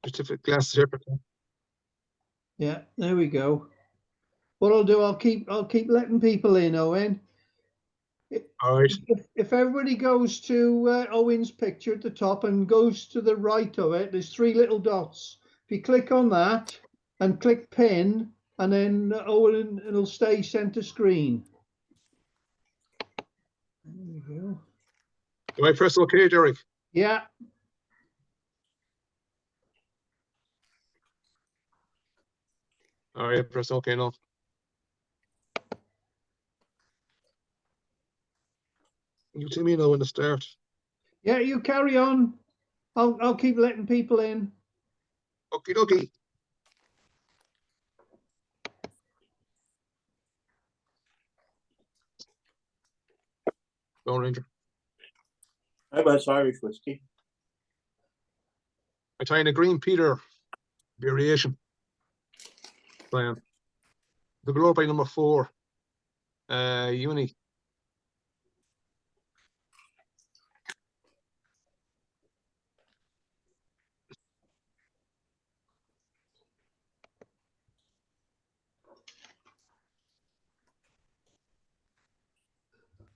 certificate glass here. Yeah, there we go. What I'll do, I'll keep letting people in, Owen. All right. If everybody goes to Owen's picture at the top and goes to the right of it, there's 3 little dots. If you click on that and click pin, and then Owen, it'll stay center screen. There we go. Do I press OK, Derek? Yeah. All right, press OK now. You tell me now when to start. Yeah, you carry on. I'll keep letting people in. Okie dokie. Lone Ranger. How about Irish whiskey? I'm trying a Green Peter variation. Plan. The below by number 4. Uni.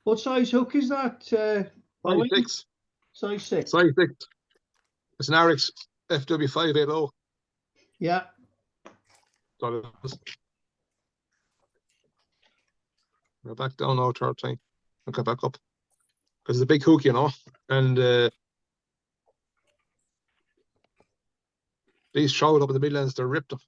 What size hook is that? Size 6. Size 6. Size 6. It's an RX FW580. Yeah. We're back down now, third time. I'll come back up. Because it's a big hook, you know. And these trout up in the Midlands, they're ripped up.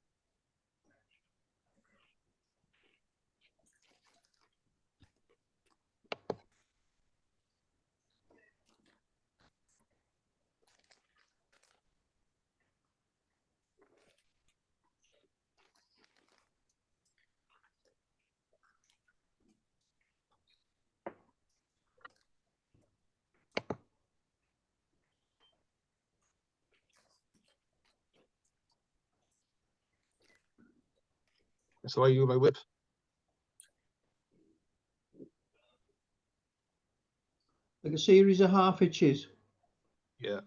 So I use my whip. Like a series of half hitches. Yeah.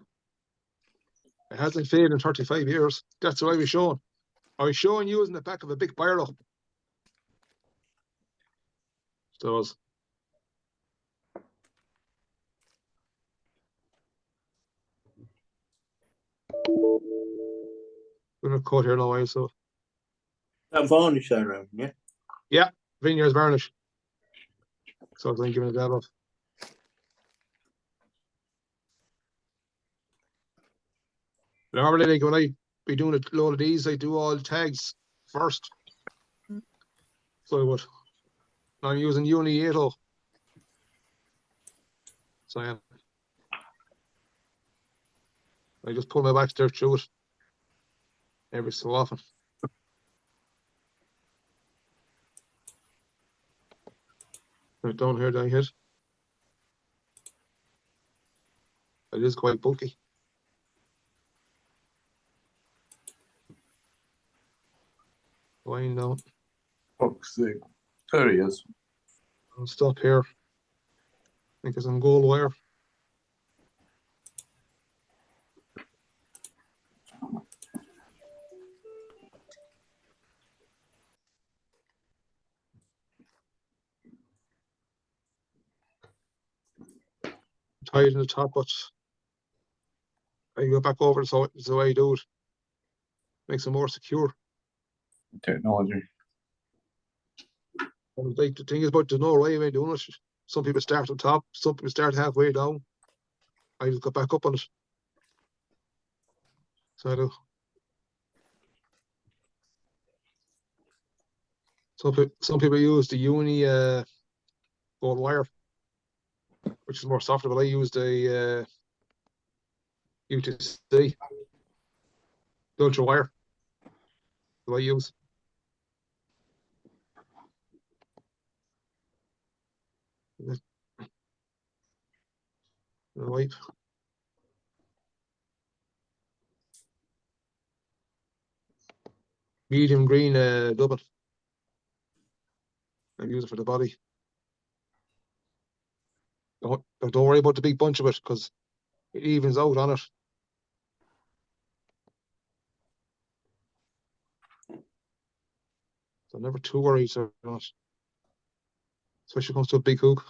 It hasn't failed in 35 years. That's what I was showing. I was showing you in the back of a big barrel. So it was. Gonna cut here now, so. That varnish there around, yeah? Yeah, Vineyards varnish. So I'm giving it that off. Normally, like when I be doing a load of these, I do all tags first. So I would. I'm using Uni 80. So I am. I just pull my back there through it every so often. Right down here, down here. It is quite bulky. Wind down. Fuck's sake. There he is. I'll stop here. I think it's on gold wire. Tied in the top, but I go back over, so it's the way I do it. Makes it more secure. Technology. And like the thing is about there's no right way of doing it. Some people start on top, some people start halfway down. I just go back up on it. So I do. Some people use the Uni gold wire, which is more softer, but I use the UTC, the ultra wire. Do I use? The wipe. Medium green double. I use it for the body. Don't worry about the big bunch of it because it evens out on it. I'm never too worried, so not. Especially when it comes to a big hook.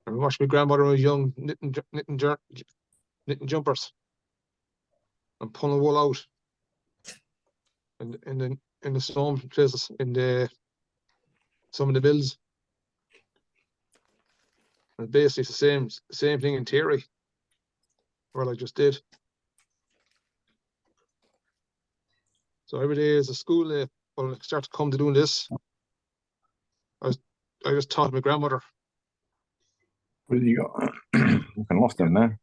I watched my grandmother when I was young knitting jumpers and pulling wool out in the storm places in the some of the bills. And basically it's the same thing in theory. What I just did. So every day is a school day. When I start to come to doing this, I just taught my grandmother. What have you got? Looking lost in there.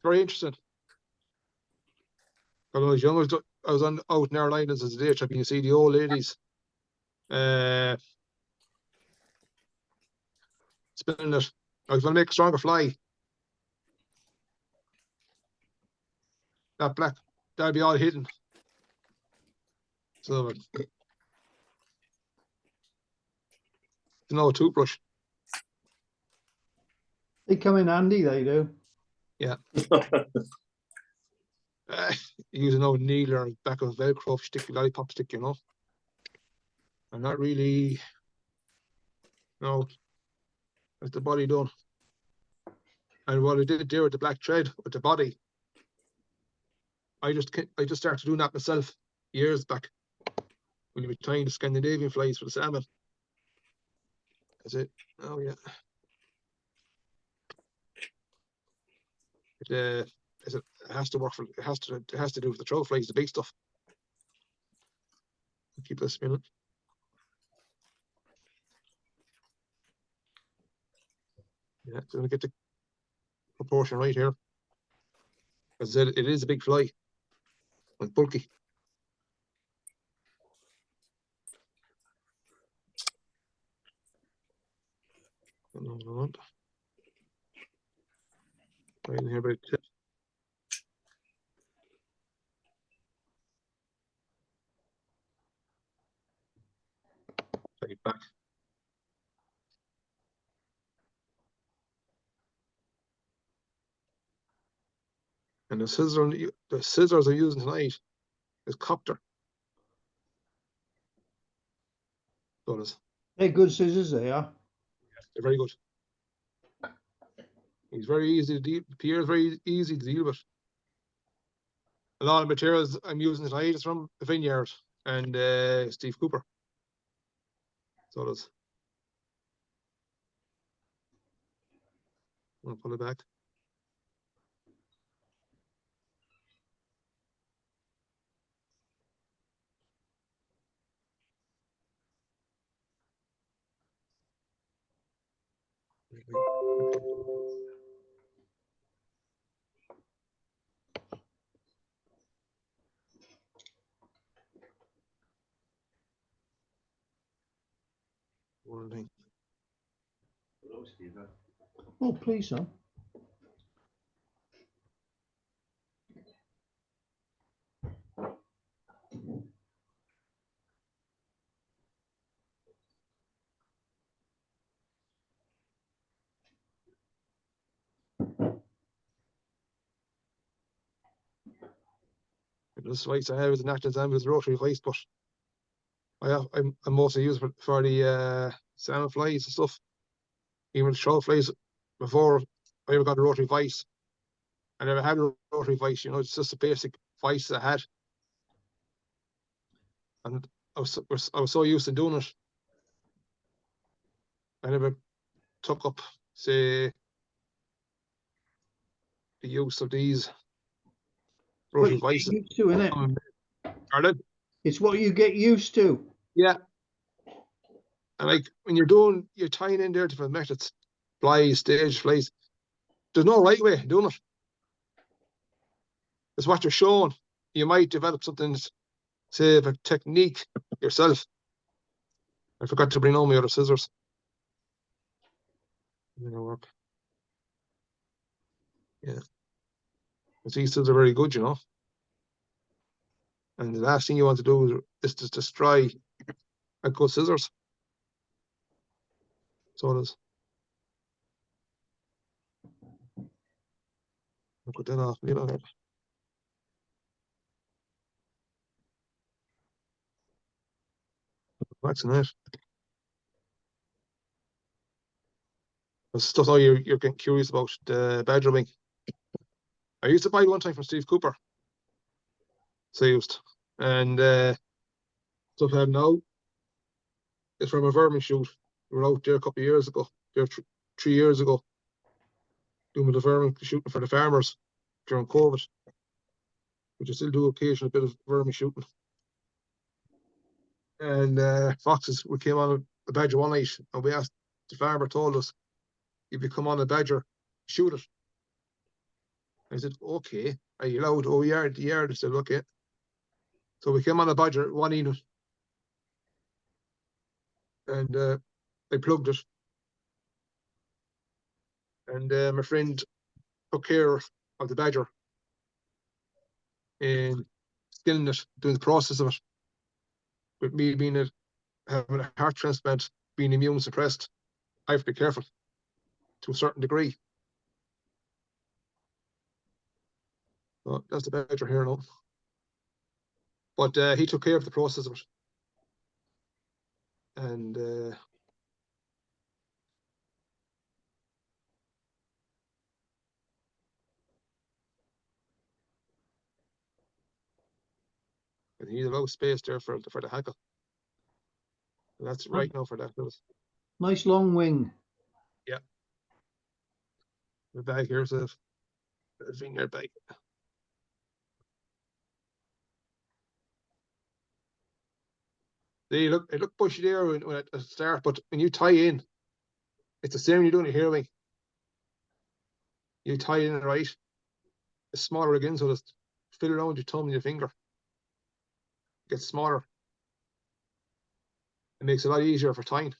Very interesting. When I was young, I was out in our islands as a day trip. You can see the old ladies spinning it. I was going to make a stronger fly. That black, that'd be all hidden. So, no toothbrush. They come in handy, they do. Yeah. Use an old needle or back of Velcro stick, lollipop stick, you know. I'm not really, no, that's the body done. And what I did there with the black thread with the body, I just started doing that myself years back when you were tying the Scandinavian flies for the salmon. That's it. Oh yeah. It has to work for it has to do with the troll flies, the big stuff. Keep this spinning. Yeah, so I'm gonna get the proportion right here. As I said, it is a big fly. It's bulky. Right in here by the tip. Take it back. And the scissors I'm using tonight is copter. So it is. They're good scissors, they are. They're very good. He's very easy to deal. Pierre's very easy to deal with. A lot of materials I'm using tonight is from the Vineyard and Steve Cooper. So it is. I'm gonna pull it back. One thing. Oh, please, son. This vice I have is a natural exam with rotary vice, but I'm mostly used for the salmon flies and stuff. Even the troll flies before I ever got a rotary vice. I never had a rotary vice, you know, it's just a basic vice I had. And I was so used to doing it. I never took up, say, the use of these rotary What you vices. get used to, innit? Pardon? It's what you get used to. Yeah. And like when you're tying in there different methods, flies, stage flies, there's no right way of doing it. It's what you're showing. You might develop something, say, a technique yourself. I forgot to bring all my other scissors. Work. Yeah. These scissors are very good, you know. And the last thing you want to do is to destroy I'd go scissors. So it is. I'll put that off, you know. Waxing it. There's stuff now you're getting curious about the badger wing. I used to buy one time from Steve Cooper. So I used. And stuff I have now is from a vermin shoot. We were out there a couple of years ago, there 3 years ago, doing the vermin shooting for the farmers during COVID. Which I still do occasionally a bit of vermin shooting. And foxes, we came on a badger one night and we asked, the farmer told us, if you come on a badger, shoot it. I said, okay, are you allowed? Oh, yard, the yard. I said, okay. So we came on a badger one evening and I plugged it. And my friend took care of the badger and skinning it, doing the process of it. With me being having a heart transplant, being immune suppressed, I have to be careful to a certain degree. So that's the badger here now. But he took care of the process of it. And he needs a lot of space there for the hackle. And that's right now for that. Nice long wing. Yeah. The bag here's a finger bag. They look bushy there when at the start, but when you tie in, it's the same when you're doing a hair wing. You tie in it right, it's smaller again, so just fill around your thumb and your finger. It gets smaller. It makes it a lot easier for tying.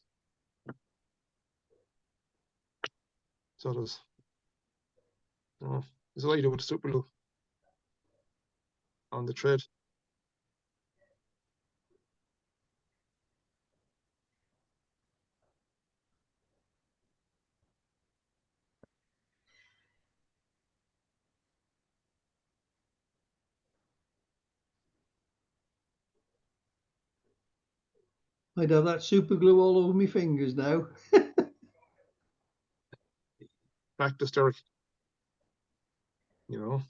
So it is. Oh, this is what you do with the super glue on the thread. I'd have that super glue all over my fingers now. Practice, Derek. You know,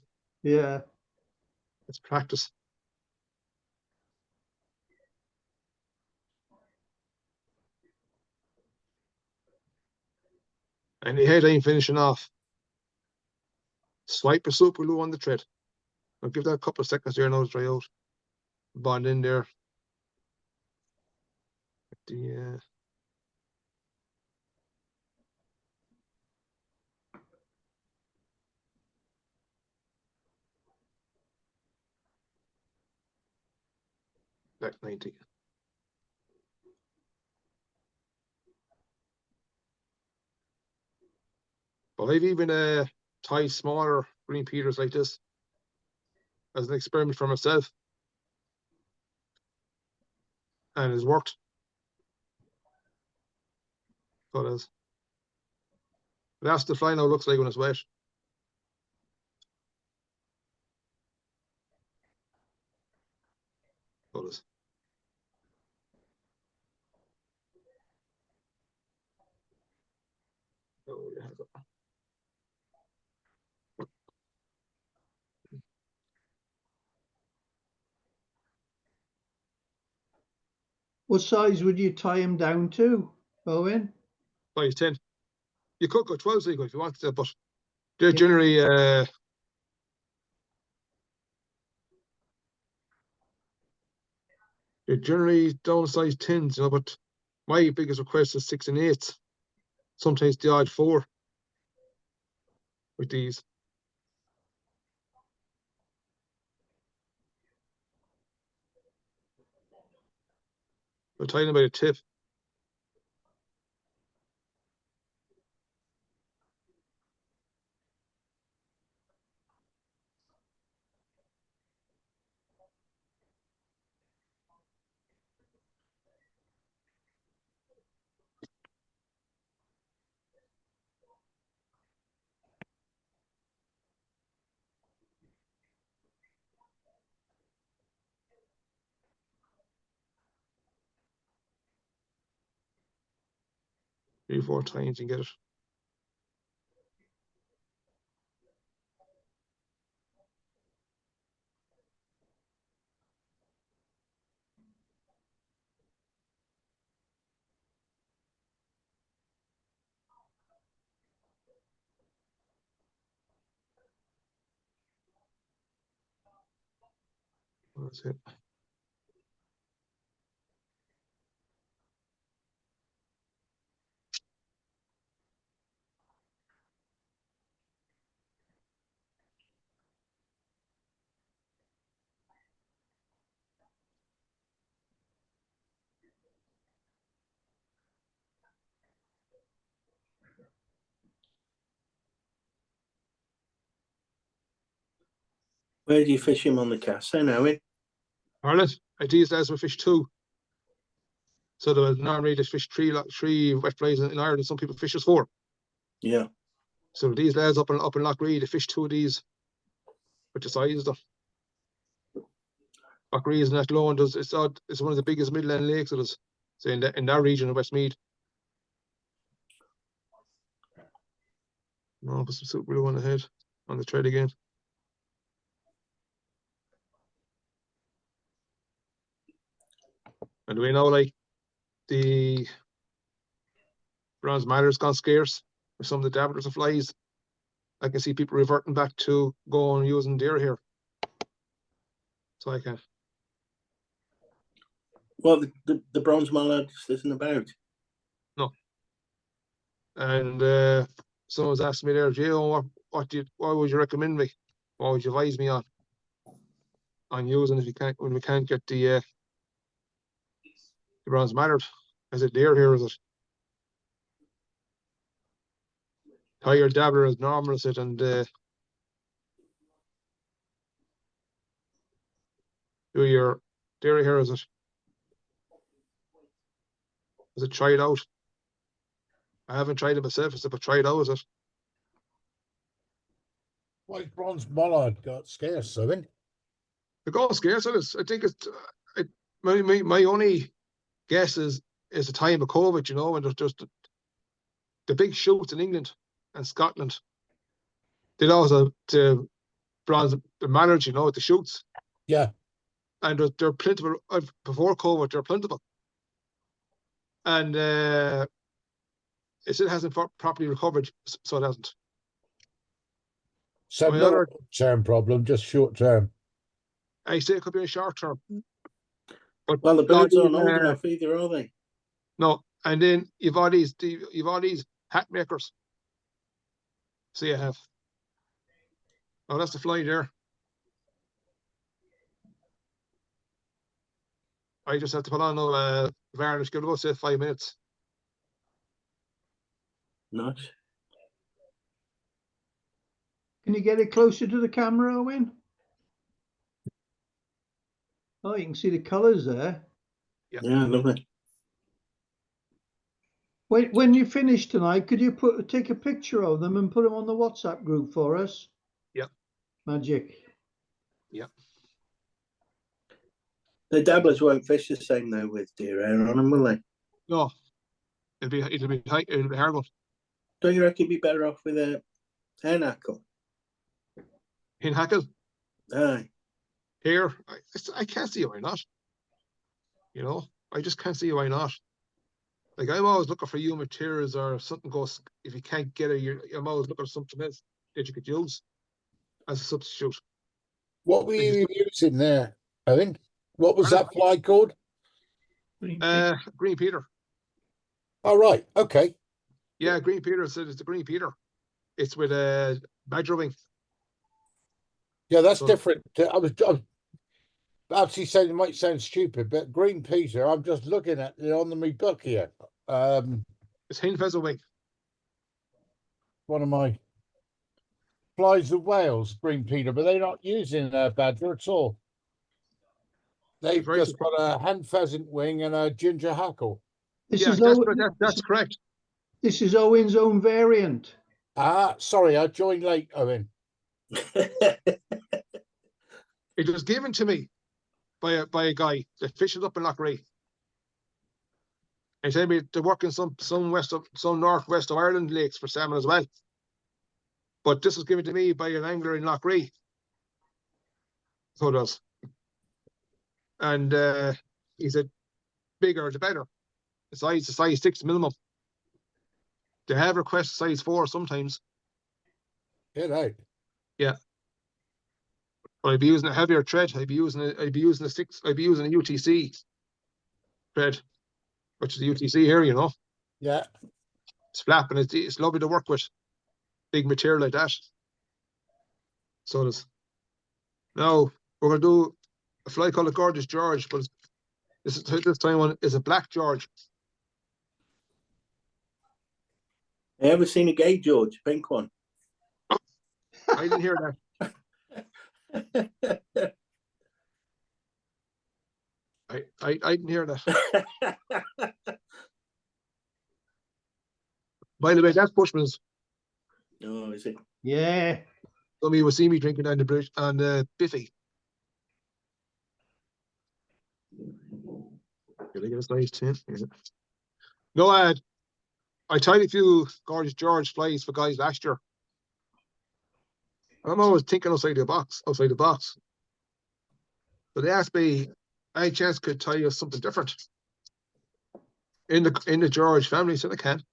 Yeah. it's practice. And the head ain't finishing off. Swipe your super glue on the thread. I'll give that a couple of seconds there now to dry out. Bond in there. The back 90. But I've even tied smaller Green Peters like this as an experiment for myself. And it's worked. So it is. That's the fly now looks like when it's wet. So it is. Oh, yeah. What size would you tie him down to, Owen? Size 10. You could go 12 if you wanted to, but they're Yeah. generally down size 10s, you know, but my biggest request is 6 and 8s. Sometimes the odd 4 with these. But tying them by the tip. 3-4 times and get it. That's it. Where do you fish him on the cast then, Owen? Ireland, these lads were fish 2. So there was normally they fish 3 wet flies in Ireland. Some people fish as 4. Yeah. So these lads up in Lochreed, they fish 2 of these, with the size of them. Lochreed is in Athlone. It's one of the biggest midland lakes it is. So in that region of Westmeath. No, but some super blue on the head on the thread again. And we know like the bronze matter's gone scarce with some of the dabblers of flies. I can see people reverting back to going using deer here. So I can. Well, the bronze mallard isn't about. No. And someone's asking me there, Gio, what would you recommend me? What would you advise me on using if you can't when we can't get the bronze mattered? Is it deer here? Is it? Tie your dabbler as normal as it and do your dairy here, is it? Is it tried out? I haven't tried it myself, but tried out, is it? Why bronze mallard got scarce, Owen? The goal scarce it is. I think it's my only guess is the time of COVID, you know, and there's just the big shoots in England and Scotland. They also the bronze the managed, you know, at the shoots. Yeah. And they're plentiful before COVID, they're plentiful. And it still hasn't properly recovered, so it hasn't. So not a long-term problem, just short term. I say it could be a short term. But Well, the birds aren't old enough either, are they? No, and then you've all these hat makers. So you have. Oh, that's the fly there. I just have to put on a varnish. Give it about say 5 minutes. Nice. Can you get it closer to the camera, Owen? Oh, you can see the colours there. Yeah, lovely. When you finish tonight, could you take a picture of them and put them on the WhatsApp group for us? Yeah. Magic. Yeah. The dabblers won't fish the same though with deer hair on them, will they? No, it'll be hard one. Don't you reckon you'd be better off with a hair knuckle? In hackle. Aye. Here, I can't see why not. You know, I just can't see why not. Like I'm always looking for new materials or something goes. If you can't get it, I'm always looking for something else that you could use as a substitute. What were you using there, Owen? What was that fly called? Green Peter. Oh, right. Okay. Yeah, Green Peter said it's the Green Peter. It's with a badger wing. Yeah, that's different. I was actually saying it might sound stupid, but Green Peter, I'm just looking at it on my book here. It's hen pheasant wing. One of my flies of Wales, Green Peter, but they're not using badger at all. They've just got a hen pheasant wing and a ginger hackle. That's correct. This is Owen's own variant. Ah, sorry, I joined late, Owen. It was given to me by a guy that fishes up in Lochreid. And he said me they work in some northwest of Ireland lakes for salmon as well. But this was given to me by an angler in Loughree. So it does. And he said, bigger the better. The size 6 minimum. They have requests size 4 sometimes. Right. Yeah. But I'd be using a heavier thread. I'd be using a UTC thread, which is the UTC here, you know. Yeah. It's flap and it's lovely to work with. Big material like that. So it is. Now we're gonna do a fly called a Gorgeous George, but this time one is a black George. I ever seen a gay George, pink one? I didn't hear that. I didn't hear that. By the way, that's Bushman's. Oh, is it? Yeah. Some of you will see me drinking on the bridge on the Biffy. Did I get a nice tin? Yeah. No, I tried a few Gorgeous George flies for guys last year. I'm always thinking outside the box. But they asked me, I chance could tell you something different in the George family. I said I can.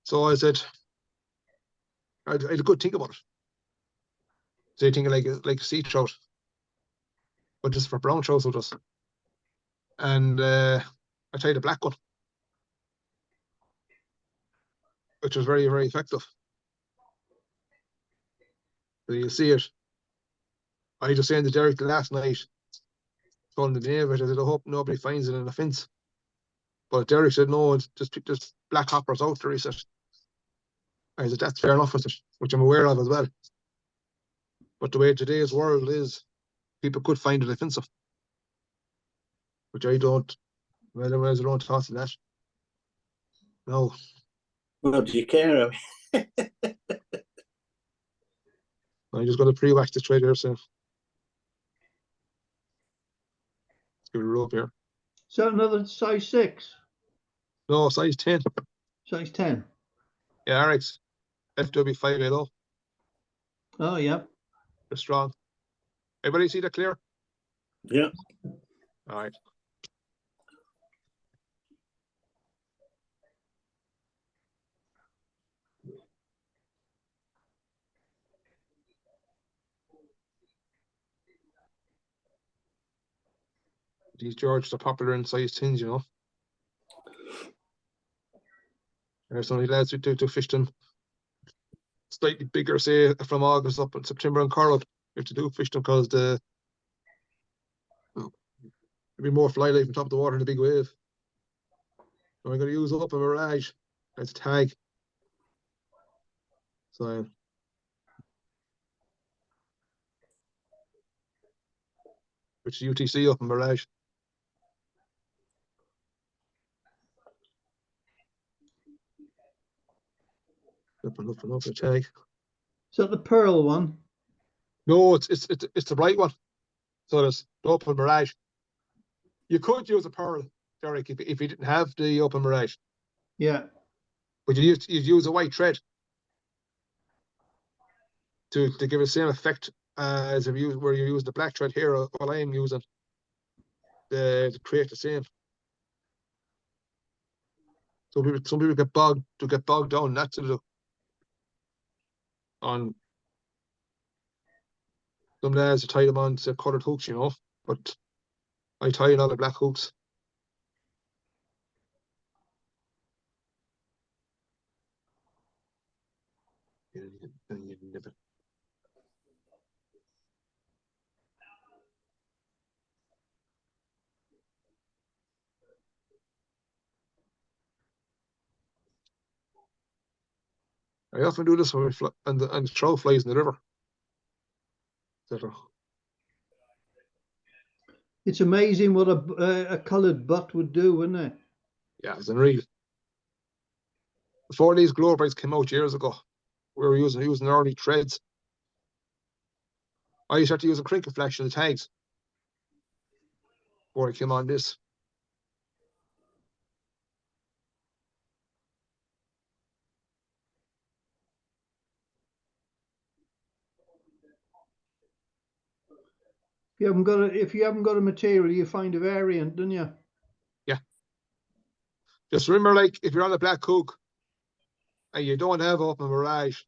So I said, I had a good think about it. So you think like a sea trout, but just for brown trout, so just. And I tried a black one, which was very, very effective. So you see it. I just saying to Derek last night, told him the name of it. I said, I hope nobody finds it in the fence. But Derek said, no, it's just black hoppers out there. He said, I said, that's fair enough, I said, which I'm aware of as well. But the way today's world is, people could find it offensive, which I don't. Well, everyone's their own thoughts on that. No. Well, do you care? I'm just going to pre-wax the trade here, so. Let's give it a rope here. Is that another size 6? No, size 10. Size 10? Yeah, RX. FW580. Oh, yeah. They're strong. Everybody see that clear? Yeah. All right. These Georges are popular in size 10s, you know. There's some of the lads who do fish them slightly bigger, say from August up in September and Coral. You have to do fish them because there'll be more fly life on top of the water in a big wave. So I'm going to use up a Mirage. That's tag. So which is UTC up in Mirage. Up a tag. Is that the pearl one? No, it's the bright one. So there's the open Mirage. You could use a pearl, Derek, if you didn't have the open Mirage. Yeah. But you'd use a white thread to give it the same effect as if where you use the black thread here, while I am using to create the same. Some people get bogged down. That's to do on some lads to tie them on to coloured hooks, you know. But I tie in all the black hooks. I often do this when we fly, and the trout flies in the river. etc. It's amazing what a coloured butt would do, wouldn't it? Yeah, it's unreal. Before these glow brights came out years ago, we were using early threads. I used to have to use a crinkle flash in the tags before I came on this. If you haven't got a material, you find a variant, don't you? Just remember, like, if you're on a black hook and you don't have open barrage,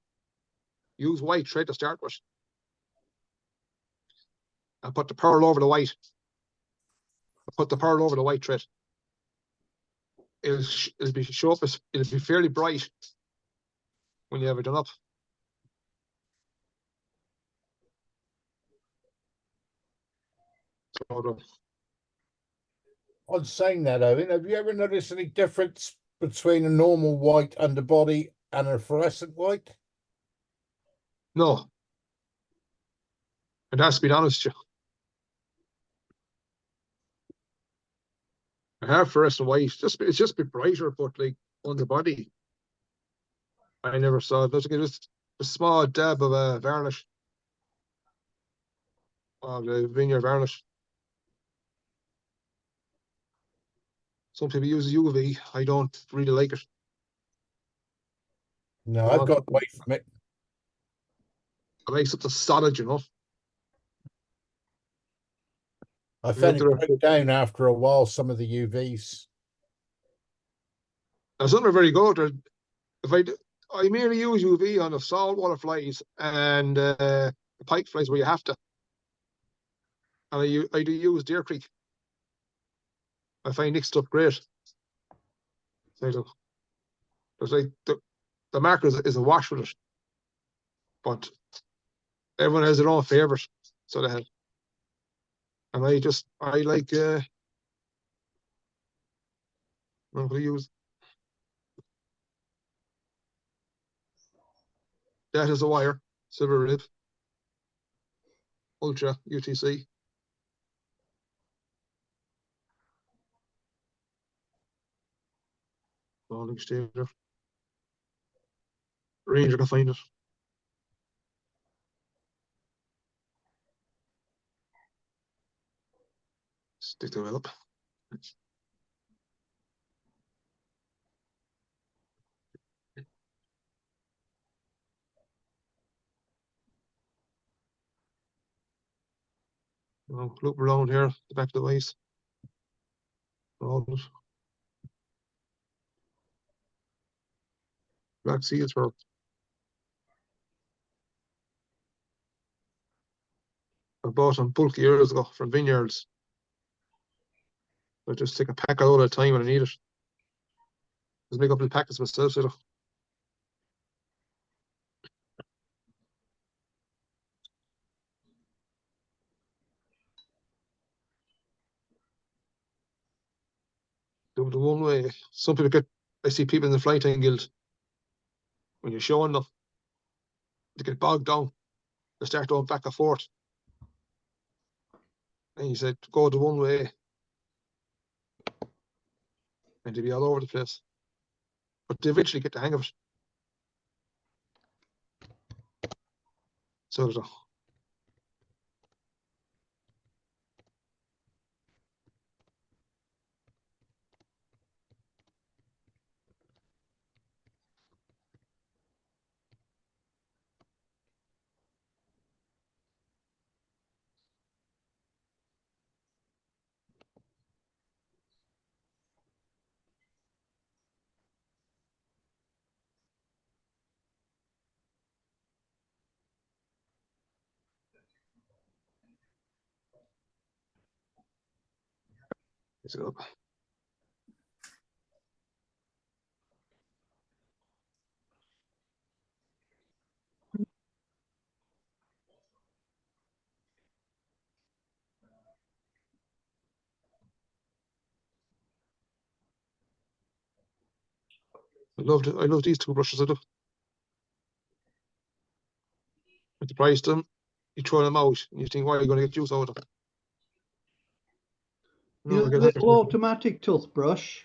use white thread to start with. And put the pearl over the white. Put the pearl over the white thread. It'll be show up as, it'll be fairly bright when you have it done up. So On saying that, Owen, have you ever noticed any difference between a normal white underbody and a fluorescent white? no. And that's to be honest with you. I have fluorescent white. It's just a bit brighter, but like on the body. I never saw it. It was a small dab of varnish. Of the vineyard varnish. Some people use UV. I don't really like it. No, I've got away from it. It makes it solid, you know. I found it broke down after a while, some of the UVs. Now, some are very good. I merely use UV on the saltwater flies and the pike flies where you have to. And I do use Deer Creek. I find Nick stuff great. So there's like the marker is a wash with it. But everyone has their own favourite. So they have. And I like I'm gonna use that as a wire, silver rib, Ultra UTC. Rolling stator. Ranger can find it. Stick the well up. Loop around here, the back of the vase. Roll it. Black seals for I bought them bulky years ago from vineyards. I just take a pack all the time when I need it. Just make up the packets myself, so do the one way. Some people I see people in the flight time guild, when you're showing them, they get bogged down. They start going back and forth. And you said, go the one way. And they'll be all over the place. But they eventually get the hang of it. So it's up. I love these two brushes, I do. With the price them, you throw them out and you think, why are you going to get use out of them? The little automatic toothbrush,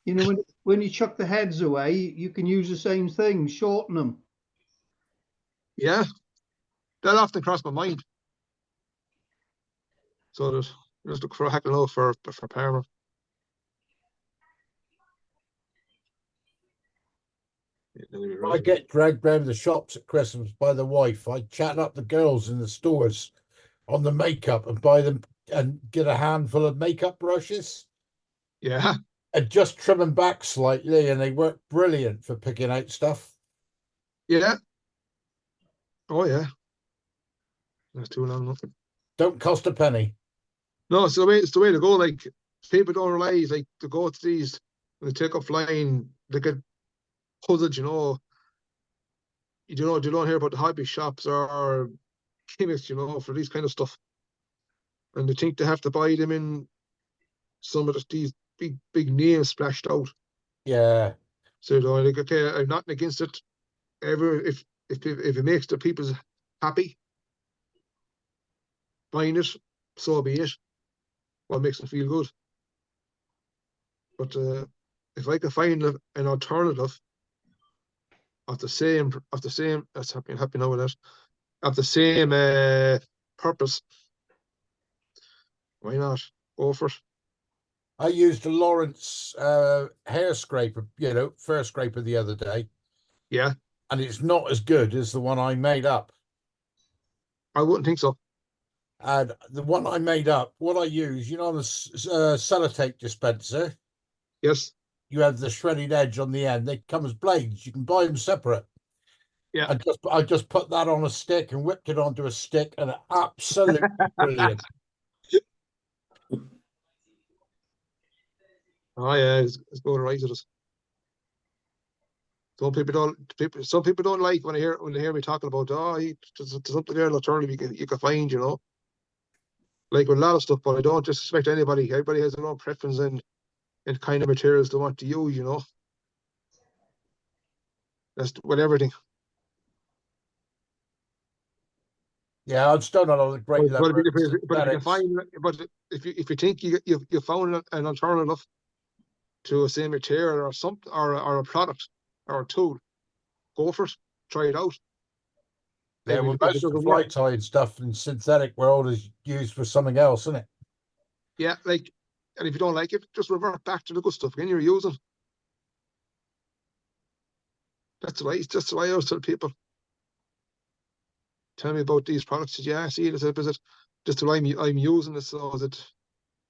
when you chuck the heads away, you can use the same thing, shorten them. Yeah, that often crossed my mind. So that just look for a hack and low for Parma. I get dragged round the shops at Christmas by the wife. I chat up the girls in the stores. on the makeup and buy them and get a handful of makeup brushes Yeah, and just trim them back slightly, and they work brilliant for picking out stuff. yeah. Oh yeah. That's too long enough. Don't cost a penny. No, it's the way to go. Like people don't realize, like to go to these when they take up flying, they get puzzled. You don't hear about the hobby shops or chemists, for these kind of stuff, and they think they have to buy them in some of these big names splashed out. Yeah, So they're like, okay, I'm not against it. Ever if it makes the people happy buying it, so be it. What makes them feel good. But if I could find an alternative of the same that's happy now with that, of the same purpose, why not go for it? I used a Lawrence hair scraper, fur scraper the other day, Yeah, and it's not as good as the one I made up. I wouldn't think so. And the one I made up, what I use, on the sellotape dispenser, Yes, you have the shredded edge on the end. They come as blades. You can buy them separate. yeah. I just put that on a stick and whipped it onto a stick, and absolutely brilliant. Oh yeah, it's going right at us. Some people don't like when they hear me talking about there's something there alternative you can find, like with a lot of stuff, but I don't disrespect anybody. Everybody has their own preference and kind of materials they want to use. That's with everything. Yeah, I'm still not on a great But level of if you can synthetics. find, but if you think you found an alternative to a same material or something or a product or a tool, go for it. Try it out. Yeah, well, If it most of the doesn't work, fly tie stuff in synthetic world is used for something else, isn't it? yeah, and if you don't like it, just revert back to the good stuff again you're using. That's the way I always tell people. Tell me about these products. Yeah, see, is it just the way I'm using it, so is it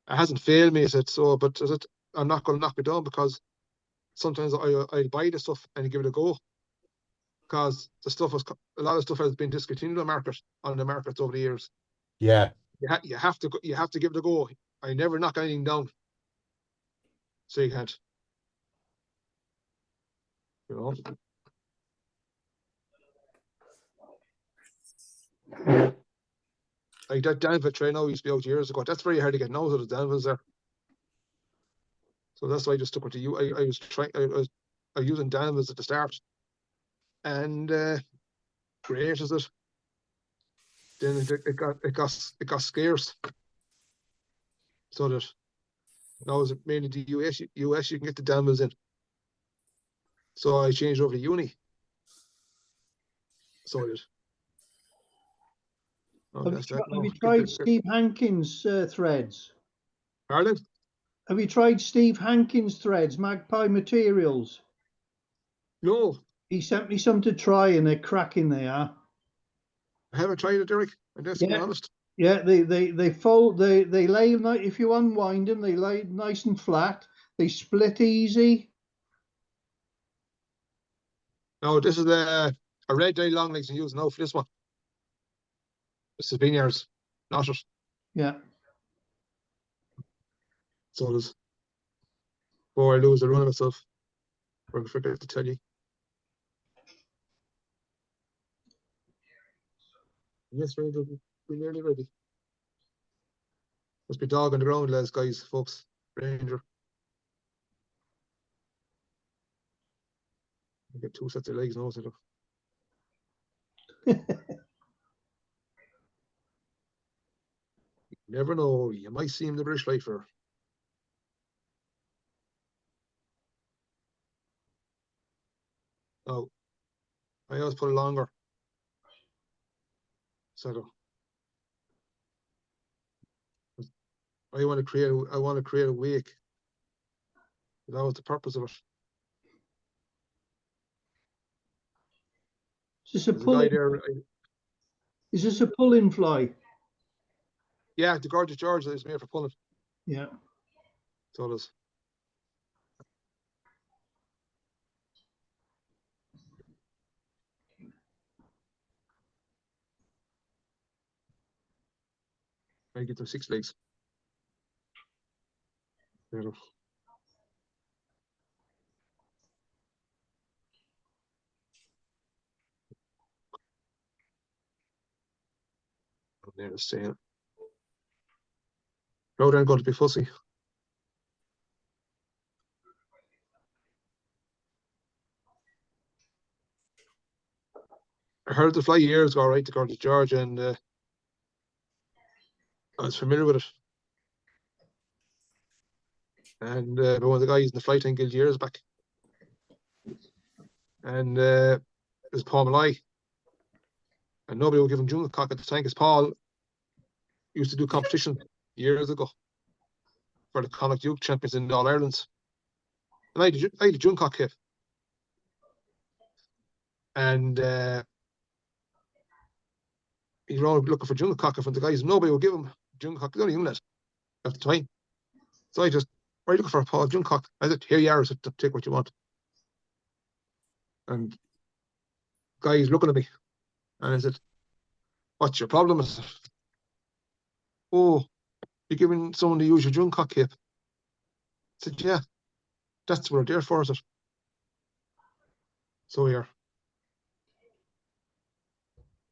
hasn't failed me, is it so, but is it I'm not going to knock it down because sometimes I'll buy the stuff and give it a go because a lot of stuff has been discontinued on the markets over the years. Yeah. You have to give it a go. I never knock anything down, so you can't. You know. Like that Danville tray now used to be out years ago. That's very hard to get now, so the Danville's there. So that's why I just stuck with you. I was trying. I was using Danville's at the start, and great is it. Then it got scarce, so that now is mainly the US you can get the Danville's in. So I changed over to Uni. So I did. Oh, Have you tried Steve Hankins threads? Pardon? Have you tried Steve Hankins threads, Magpie Materials? No, He sent me some to try, and they're cracking. They are. I haven't tried it, Derek. I'm just being honest. Yeah, they fold. They lay if you unwind them, they lay nice and flat. They split easy. No, this is a red dye long legs I'm using now for this one. This has been yours, not it. Yeah. So it is. Before I lose the run of myself, I forget to tell you. Yes, we're nearly ready. Must be dog on the ground, lads, guys, folks. Ranger. I get 2 sets of legs now, so you never know. You might see him the British lifer. Oh, I always put it longer. So I want to create a wake. That was the purpose of it. Is this a There's a guy there. Is this a pull-in fly? Yeah, the Gorgeous George is made for pulling. Yeah. So it is. I get them 6 legs. There you go. There, stay in. No, they're going to be fussy. I heard the fly years ago, right, to Gorgeous George, and I was familiar with it. And one of the guys in the fly tank guild years back. And it was Paul Malloy. And nobody would give him jungle cock at the time, because Paul used to do competition years ago for the Connacht Youth Champions in All Ireland. And I had a jungle cock hip. And he's around looking for jungle cock in front of the guys. Nobody would give him jungle cock. They only unit at the time. So I just, why are you looking for a Paul jungle cock? I said, here you are, so take what you want. And the guy's looking at me. And I said, what's your problem? I said, oh, you're giving someone to use your jungle cock hip. I said, yeah, that's what they're there for, is it? So here.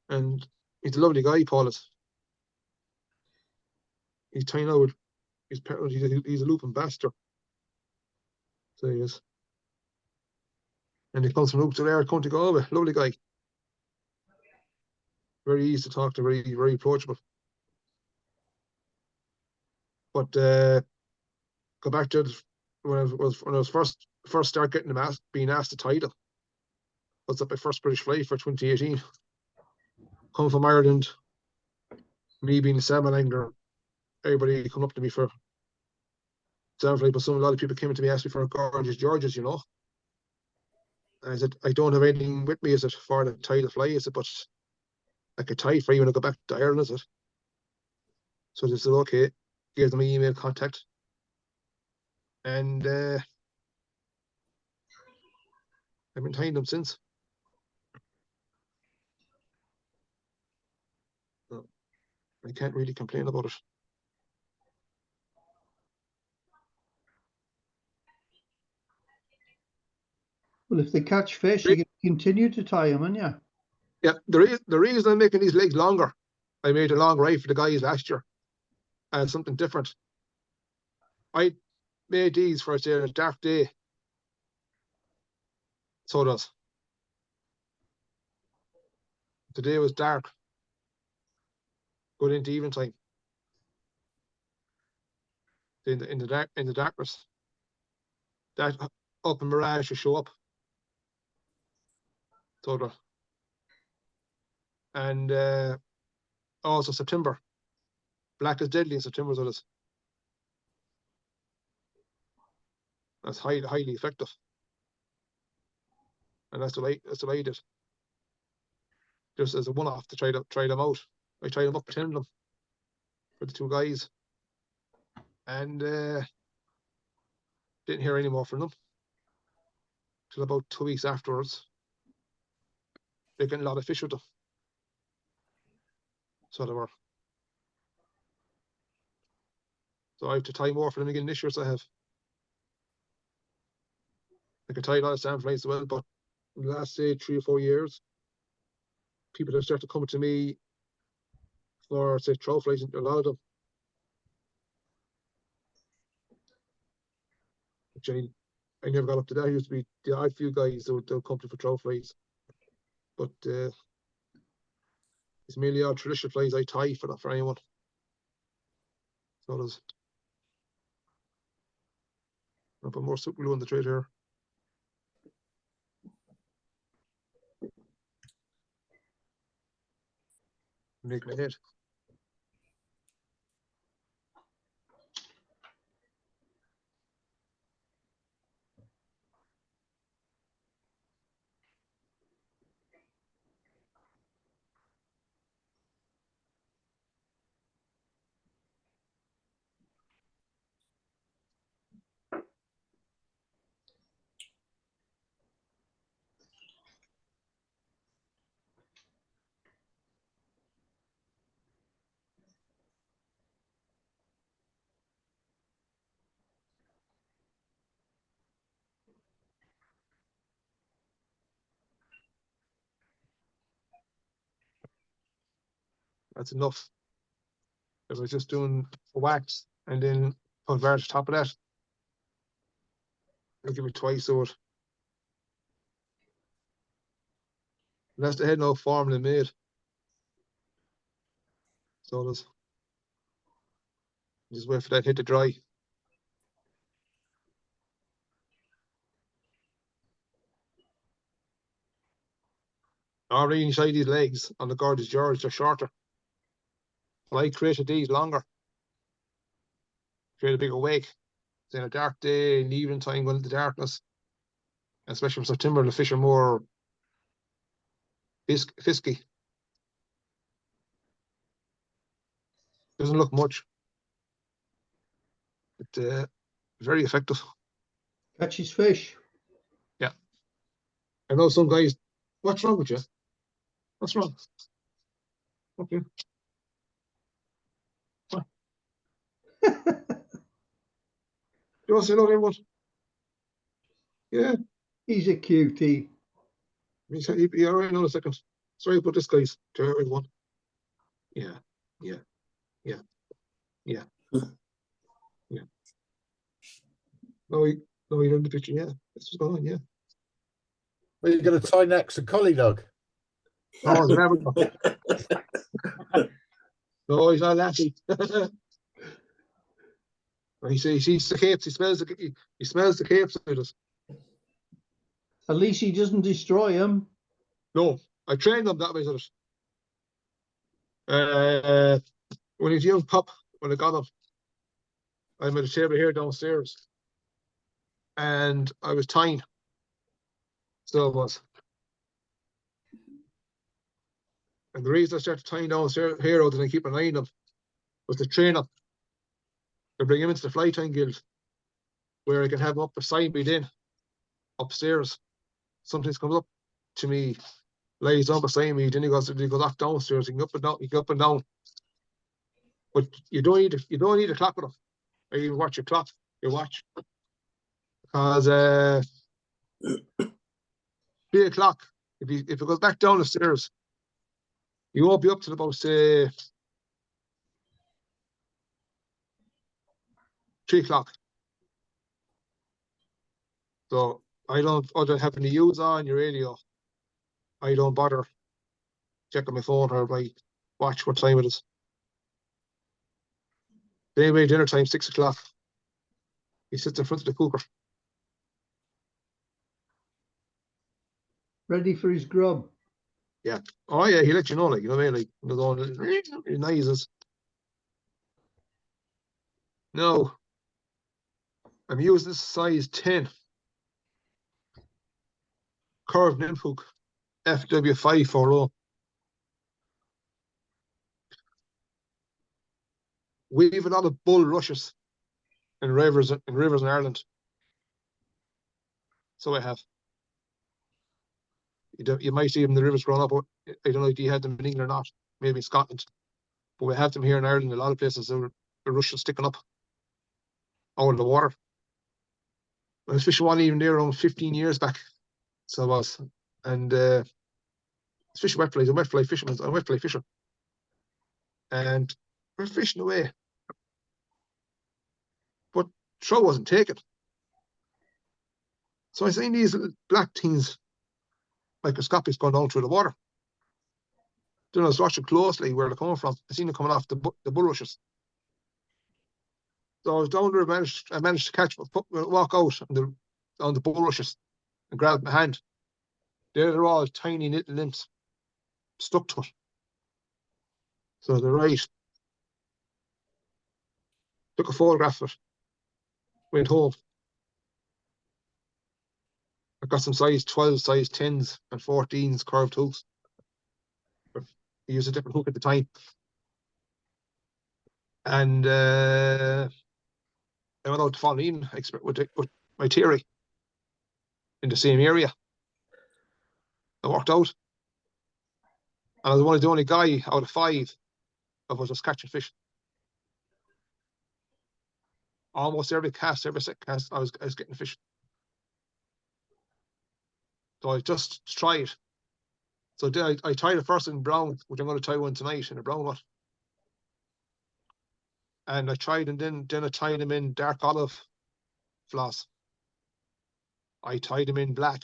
And he's a lovely guy, Paul is. He's tiny now. He's a looping bastard. So he is. And he comes from Oaks there, County Galway. Lovely guy. Very easy to talk to, very, very approachable. But go back to it, when I was first start getting being asked the title. Was at my first British flight for 2018. Come from Ireland, me being a salmon angler, everybody come up to me for salmon flight, but a lot of people came to me asking for Gorgeous Georges, you know. And I said, I don't have anything with me, is it, for the title fly? I said, but I could tie for you when I go back to Ireland, is it? So they said, okay, gave them my email contact. And I've been tying them since. So I can't really complain about it. Well, if they catch fish, you can continue to tie them, and yeah. Yeah, the reason I'm making these legs longer, I made a long ride for the guys last year. Something different. I made these for a dark day. So it does. Today was dark. Going into evening time. In the darkness. That up in Mirage will show up. So it does. And also September. Black is deadly in September, so it is. That's highly effective. And that's what I did. Just as a one-off to try them out. I tried them up, 10 of them for the two guys. And didn't hear any more from them till about 2 weeks afterwards. They're getting a lot of fish with them. So they were. So I have to tie more for them again this year, so I have. I could tie a lot of salmon flies as well, but in the last, say, 3 or 4 years, people have started coming to me for, say, trout flies, a lot of them. Which I never got up to that. I used to be the odd few guys that would come to for trout flies. But it's mainly all traditional flies I tie for anyone. So there's. I'll put more super glue on the tray here. Make my head. That's enough. If I was just doing a wax and then put varnish on top of that, I'll give it twice over it. Unless they had no formula made. So there's just wait for that head to dry. Already inside these legs on the Gorgeous George, they're shorter. Well, I created these longer. Create a bigger wake. So in a dark day, in the evening time, going into darkness, especially from September, the fish are more fisky. Doesn't look much, but very effective. Catches fish. Yeah. I know some guys. What's wrong with you? What's wrong? Okay. What? You want to say hello to everyone? Yeah. He's a cutie. He'll be all right in a second. Sorry about this, guys. To everyone. Yeah. Yeah. Yeah. Yeah. Yeah. No, you're in the picture. Yeah. That's what's going on. Yeah. Well, you're going to tie next to collie dog. Oh, it's never. No, he's not laughing. He sees the capes. He smells the capes with us. At least he doesn't destroy them. No, I trained him that way with it. When he's a young pup, when I got him, I made a table here downstairs, and I was tying. Still was. And the reason I started tying downstairs here, other than keep an eye on them, was to train him. To bring him into the fly tying guild, where I can have him up beside me then, upstairs. Sometimes comes up to me, lays down beside me, then he goes off downstairs, he can go up and down. But you don't need a clock with him. Or you watch your clock, your watch. Because 3 o'clock, if it goes back down the stairs, you won't be up till about say 3 o'clock. So I don't, other than having the news on your radio, I don't bother checking my phone or my watch what time it is. Anyway, dinner time, 6 o'clock. He sits in front of the cooker. Ready for his grub. Yeah. Oh yeah, he let you know, like, you know what I mean? Like, he noises. No. I'm using this size 10 curved nymph hook, FW540. We have a lot of bull rushes in rivers in Ireland. So I have. You might see them in the rivers growing up. I don't know if you had them in England or not. Maybe in Scotland. But we have them here in Ireland. A lot of places, the rushes sticking up out of the water. I was fishing one even there around 15 years back. So I was. And it's fishing wet flies. I'm wet fly fisherman. I'm a wet fly fisher. And we're fishing away. But trout wasn't taken. So I seen these little black things, microscopics, going down through the water. Then I was watching closely where they're coming from. I seen them coming off the bulrushes. So I was down there. I managed to catch, walk out on the bulrushes and grab my hand. They're all tiny little nymphs stuck to it. So they're right. Took a photograph of it. Went home. I got some size 12, size 10s, and 14s curved hooks. I used a different hook at the time. And I went out to following with my theory in the same area. I worked out. And I was one of the only guy out of 5 of us was catching fish. Almost every cast, every second cast, I was getting fish. So I just tried. So then I tied the first in brown, which I'm going to tie one tonight in a brown one. And I tried, and then I tied them in dark olive floss. I tied them in black.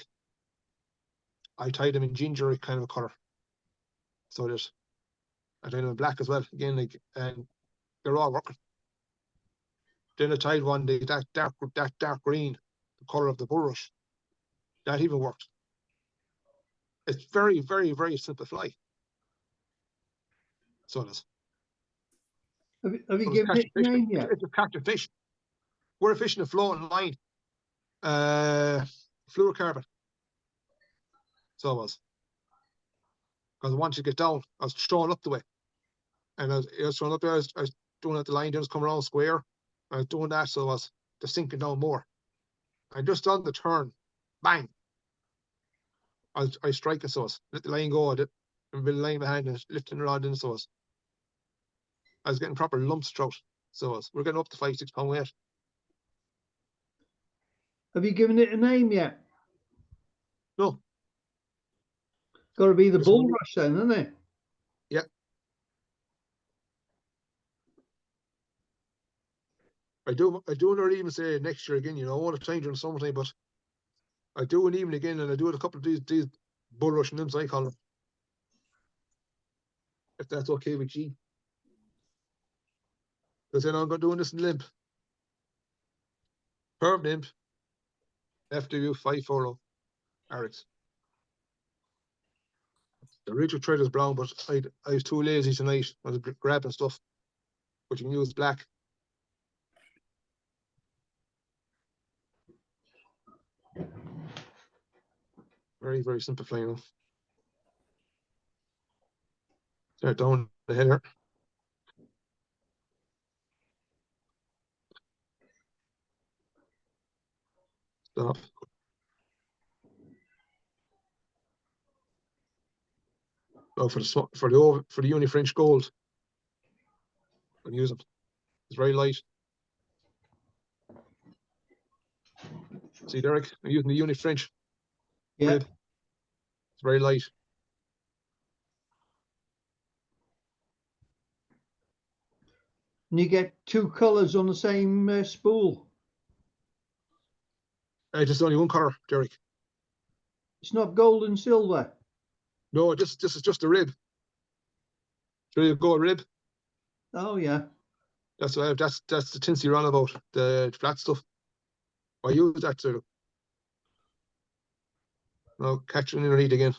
I tied them in ginger kind of a color. So there's, I tied them in black as well. Again, like, and they're all working. Then I tied one that dark green, the color of the bulrush. That even worked. It's very, very, very simple fly. So it is. Have you So given it a name yet? it's a catch of fish. We're fishing a floating line. Fluorocarbon. So I was. Because I wanted to get down. I was throwing up the way. And I was throwing up there. I was doing it the line, then was coming around square. I was doing that, so I was just sinking down more. And just on the turn, bang. I strike it, so I was let the line go. I did, and the line behind and lifting the rod in, so I was getting proper lumps trout. So we're getting up to 5-6 pound weight. Have you given it a name yet? No. Got to be the There's bulrush then, isn't it? Yeah. I do not even say next year again, you know, I want to change in the summertime, but I do an even again, and I do it a couple of these bulrush nymphs, I call them. If that's okay with you. Because then I'm going doing this in limp. Perm nymph. FW 540 Arix. The original thread is brown, but I was too lazy tonight. I was grabbing stuff, but you can use black. Very, very simple flying. Start down the header. Stop. Oh, for the uni French gold. I'm using it. It's very light. See, Derek, I'm using the uni French. Yeah. Rib. It's very light. And you get two colours on the same spool. Just only one color, Derek. It's not gold and silver. No, this is just a rib. There you go, a rib. Oh yeah. That's what that's the tinsy runabout, the flat stuff. I use that too. Now catching underneath again.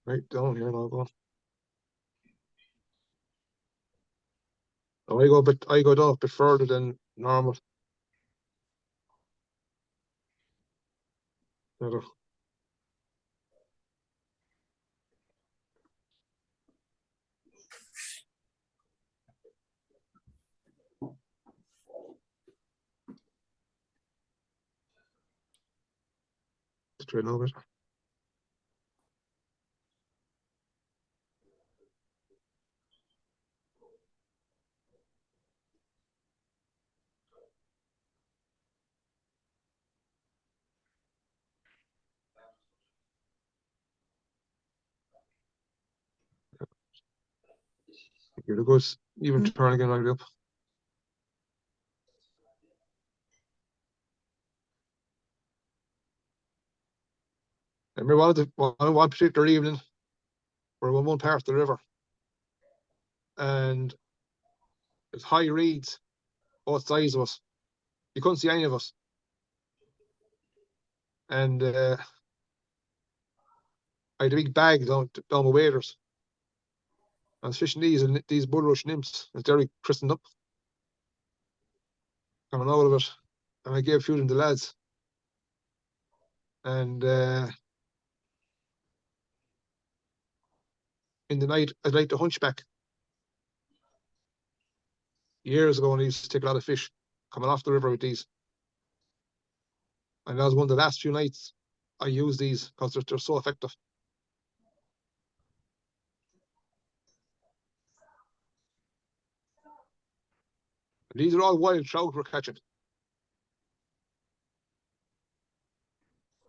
Right down here now, go. Oh, I go down a bit further than normal. There. Straight over it. Here it goes. Even turn again right up. I remember one particular evening, we're on one part of the river, and it's high reeds both sides of us. You couldn't see any of us. And I had a big bag down my waders. I was fishing these bulrush nymphs, as Derek christened up. Coming out of it, and I gave a few of them to the lads. And in the night, I'd like the hunchback. Years ago, when I used to take a lot of fish coming off the river with these. And that was one of the last few nights I used these because they're so effective. And these are all wild trout we're catching.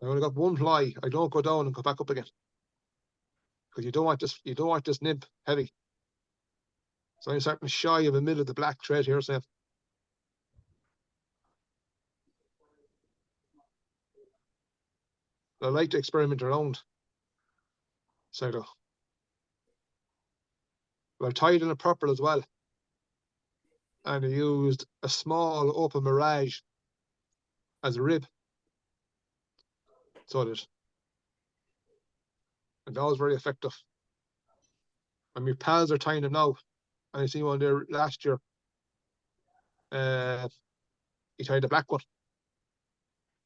I only got one fly. I don't go down and go back up again. Because you don't want this nymph heavy. So I'm starting shy of the middle of the black thread here, Sam. I like to experiment around. So I've tied in a purple as well. And I used a small open mirage as a rib. So that. And that was very effective. And my pals are tying them now. And I seen one there last year. He tied a black one.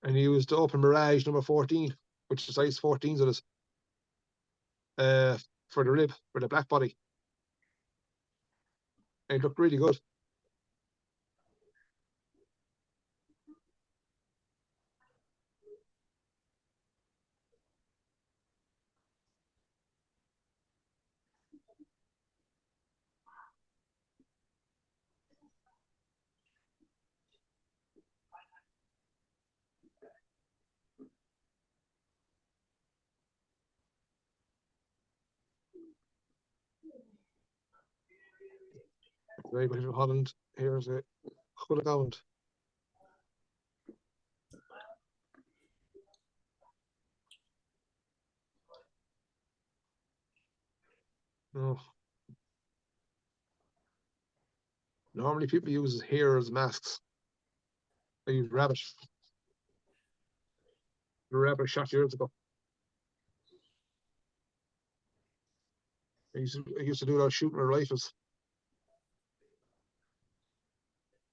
And he used the open mirage number 14, which is size 14s it is. For the rib, for the black body. And it looked really good. Very much of Holland. Here's a full account. No. Normally people use hair as masks. They use rabbit. The rabbit shot years ago. I used to do a lot of shooting with rifles.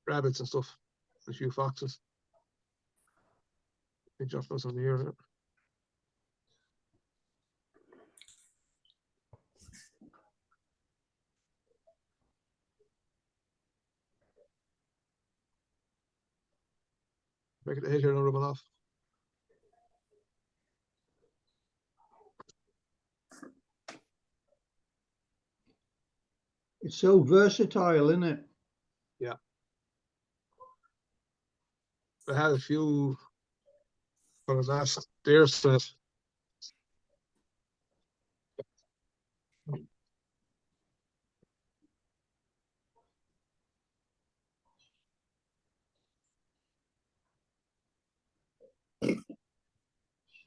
Rabbits and stuff. A few foxes. They dropped us on the ear. Make it a hit here and rub it off. It's so versatile, isn't it? Yeah. I had a few when I was asked there said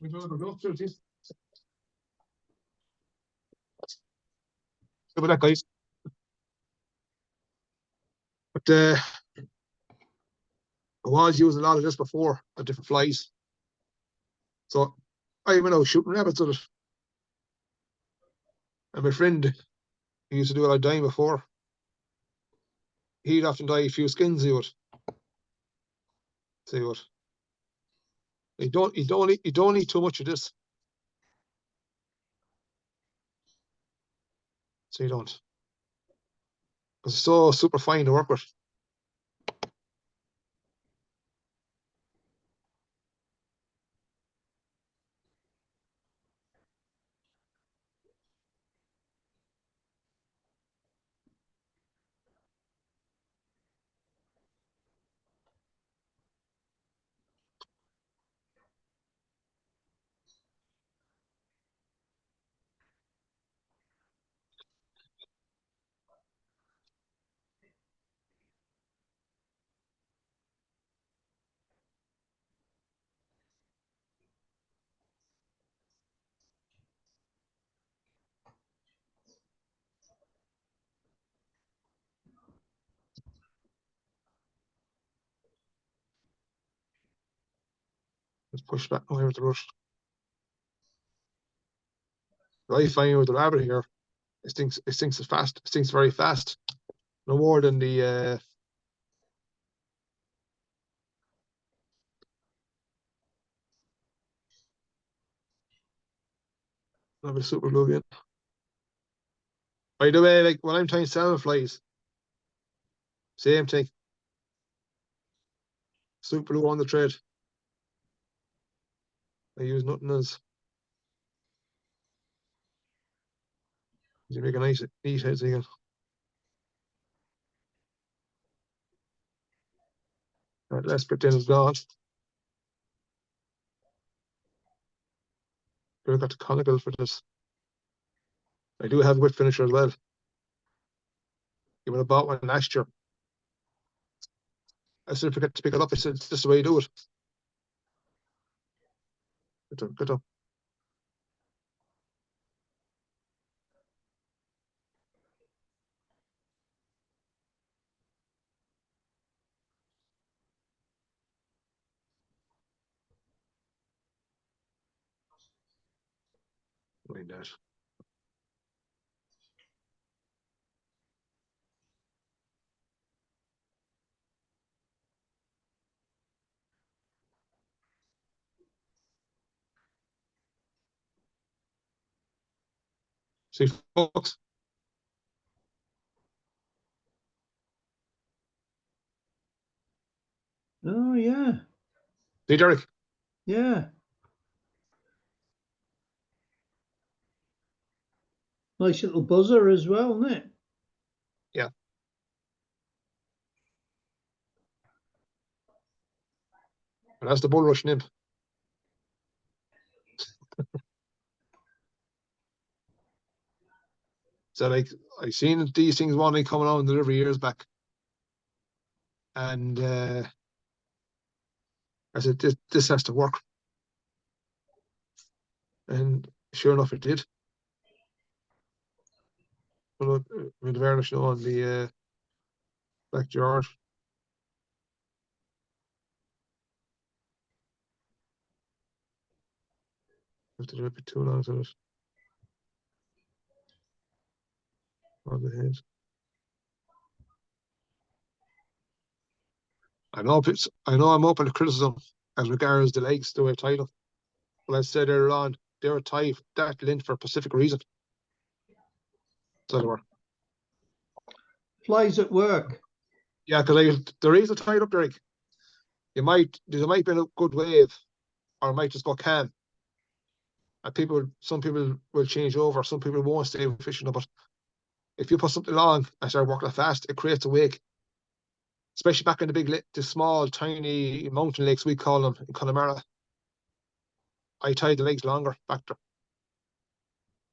we don't have enough to this. Look at that, guys. But I was using a lot of this before at different flies. So I went out shooting rabbits with it. And my friend, he used to do a lot of dyeing before. He'd often dye a few skins, he would. See what? You don't need too much of this. So you don't. Because it's so super fine to work with. Let's push back away with the rush. What I find with the rabbit here, it stinks fast. It stinks very fast. No more than the have a super glue again. By the way, like when I'm tying salmon flies, same thing. Super glue on the thread. I use nothing else. You make a nice neat heads again. That last bit then is gone. I've got the conical for this. I do have a whip finisher as well. You would have bought one last year. I still forget to pick it up. I said, this is the way you do it. Good up. Like that. See, folks. Oh, yeah. See, Derek. Yeah. Nice little buzzer as well, isn't it? Yeah. And that's the bull rush nymph. So like I seen these things one day coming on delivery years back. And I said, this has to work. And sure enough, it did. With the varnish on the Black George. Have to do a bit too long to it. On the head. I know I'm open to criticism as regards the legs, the way tied them. But I said earlier on, they were tied that length for a specific reason. So they were. Flies at work. Yeah, because the reason tied up, Derek, there might be a good wave, or it might just go calm. And some people will change over, some people won't stay fishing. But if you put something long and start working fast, it creates a wake. Especially back in the small, tiny mountain lakes, we call them in Connemara. I tied the legs longer back there.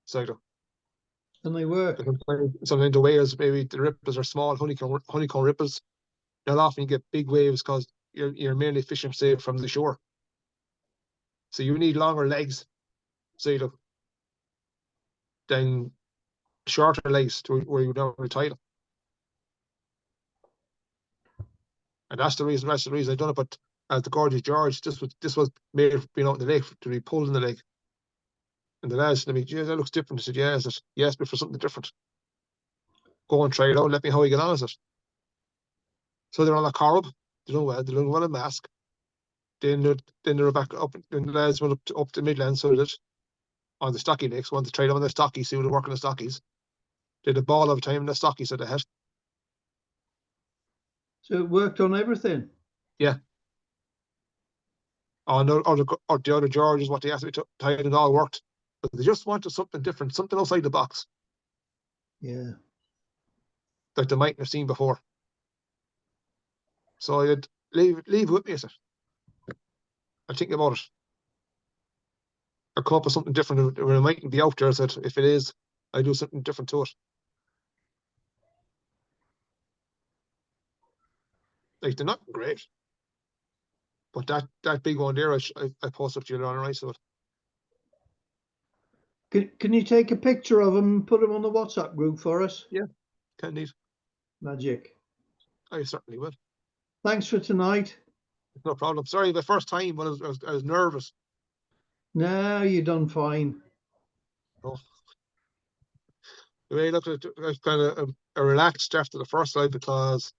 So And they work. sometimes the waves, maybe the ripples are small, honeycomb ripples. Not often you get big waves because you're mainly fishing, say, from the shore. So you need longer legs, than shorter legs where you don't tie them. And that's the reason I done it. But as the Gorgeous George, this was made for being out in the lake, to be pulled in the lake. And the lads said to me, "Geez, that looks different." I said, "Yeah." I said, "Yes, but for something different. Go and try it out. Let me know how you get on with it." So they're on a corb. They don't wear a mask. Then they're back up. Then the lads went up to Midland, so did on the stocky lakes. Want to try them on the stocky, see how they work on the stockies. Did a ball of time in the stockies that they had. So it worked on everything. Yeah. Or the other George is what they asked me to tie, and it all worked. But they just wanted something different, something outside the box. Yeah. That they mightn't have seen before. So I'd leave with me, I said. I'll think about it. I'll come up with something different where it mightn't be out there. I said, if it is, I do something different to it. Like, they're not great. But that big one there, I posted up to you on the right side. Can you take a picture of them and put them on the WhatsApp group for us? Yeah, can need. Magic. I certainly will. Thanks for tonight. No problem. Sorry, the first time when I was nervous. No, you done fine. Oh. The way I looked at it, I was kind of relaxed after the first time because,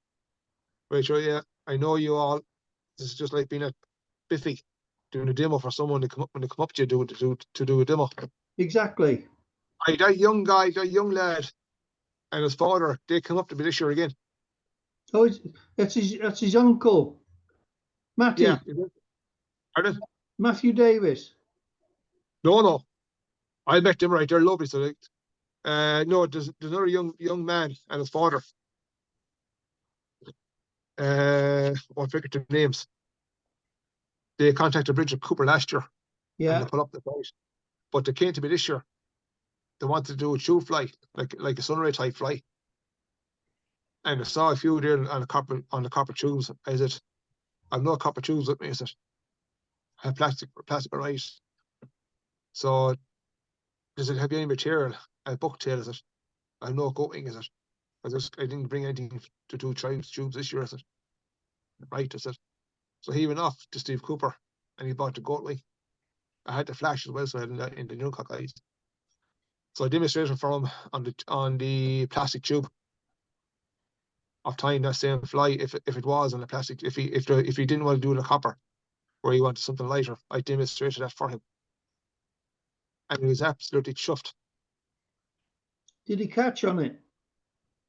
Rachel, yeah, I know you all. This is just like being a Biffy doing a demo for someone to come up to you to do a demo. Exactly. That young guy, that young lad, and his father, they come up to me this year again. Oh, that's his uncle, Matty. Yeah. Pardon? Matthew Davis. No. I met them right. They're lovely. So like, no, there's another young man and his father. What figure to names? They contacted Bridget Cooper last year and Yeah. they put up the flight. But they came to me this year. They wanted to do a tube fly, like a Sunray type fly. And I saw a few there on the copper tubes. I said, I've no copper tubes with me. I said, I have plastic right. So they said, have you any material? I bucktail, I said, I have no coating, I said. I didn't bring anything to do tubes this year, I said. Right, I said. So he went off to Steve Cooper and he bought the goat wing. I had the flash as well, so I had in the Newcock eyes. So I demonstrated for him on the plastic tube of tying that same fly if it was on the plastic, if he didn't want to do the copper where he wanted something lighter, I demonstrated that for him. And he was absolutely chuffed. Did he catch on it?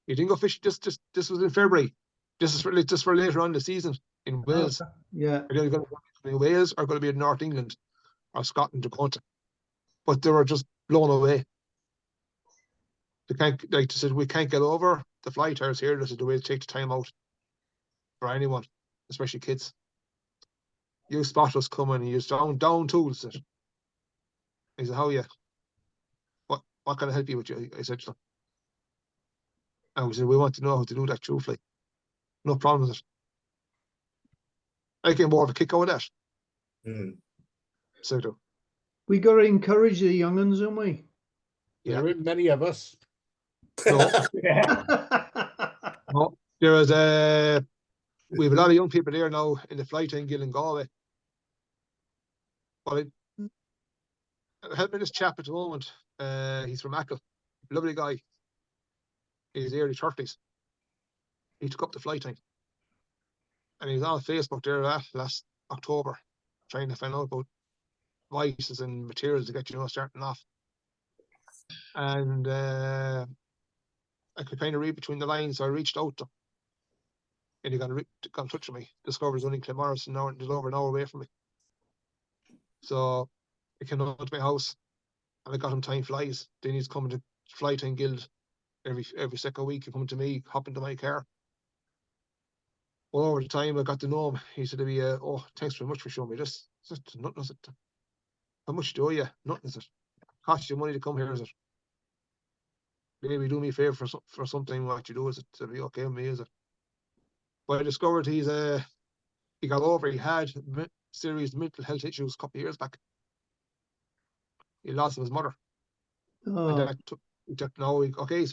He didn't go fishing. This was in February. This is for later on in the season in Wales. Okay. Yeah. Are they going to be in Wales or going to be in North England or Scotland, Dakota? But they were just blown away. They can't, like they said, we can't get over the fly tires here. This is the way to take the time out for anyone, especially kids. You spot us coming, and you down tools. He said, how are you? What can I help you with? I said, so. And we said, we want to know how to do that tube fly. No problem with it. I get more of a kick out of that. So do. We got to encourage the young uns, don't we? Yeah. There ain't many of us. No, Yeah. no. There is we have a lot of young people there now in the fly tying guild in Galway. But I'm helping this chap at the moment. He's from Ackle. Lovely guy. He's early 30s. He took up the fly tying. And he was on Facebook there last October trying to find out about vices and materials to get starting off. And I could kind of read between the lines, so I reached out to him. And he got in touch with me. Discovered he's only in Clonmorris and now it's over an hour away from me. So he came out to my house and I got him tying flies. Then he's coming to Fly Tying Guild every second week. He come to me, hop into my car. Well, over the time I got to know him, he said to me, oh, thanks very much for showing me this. I said, nothing, is it? How much do you? Nothing, is it? Cost you money to come here, is it? Maybe do me a favour for something what you do, is it? To be okay with me, is it? But I discovered he got over, he had serious mental health issues a couple of years back. He lost his mother. Oh. And that took now, okay,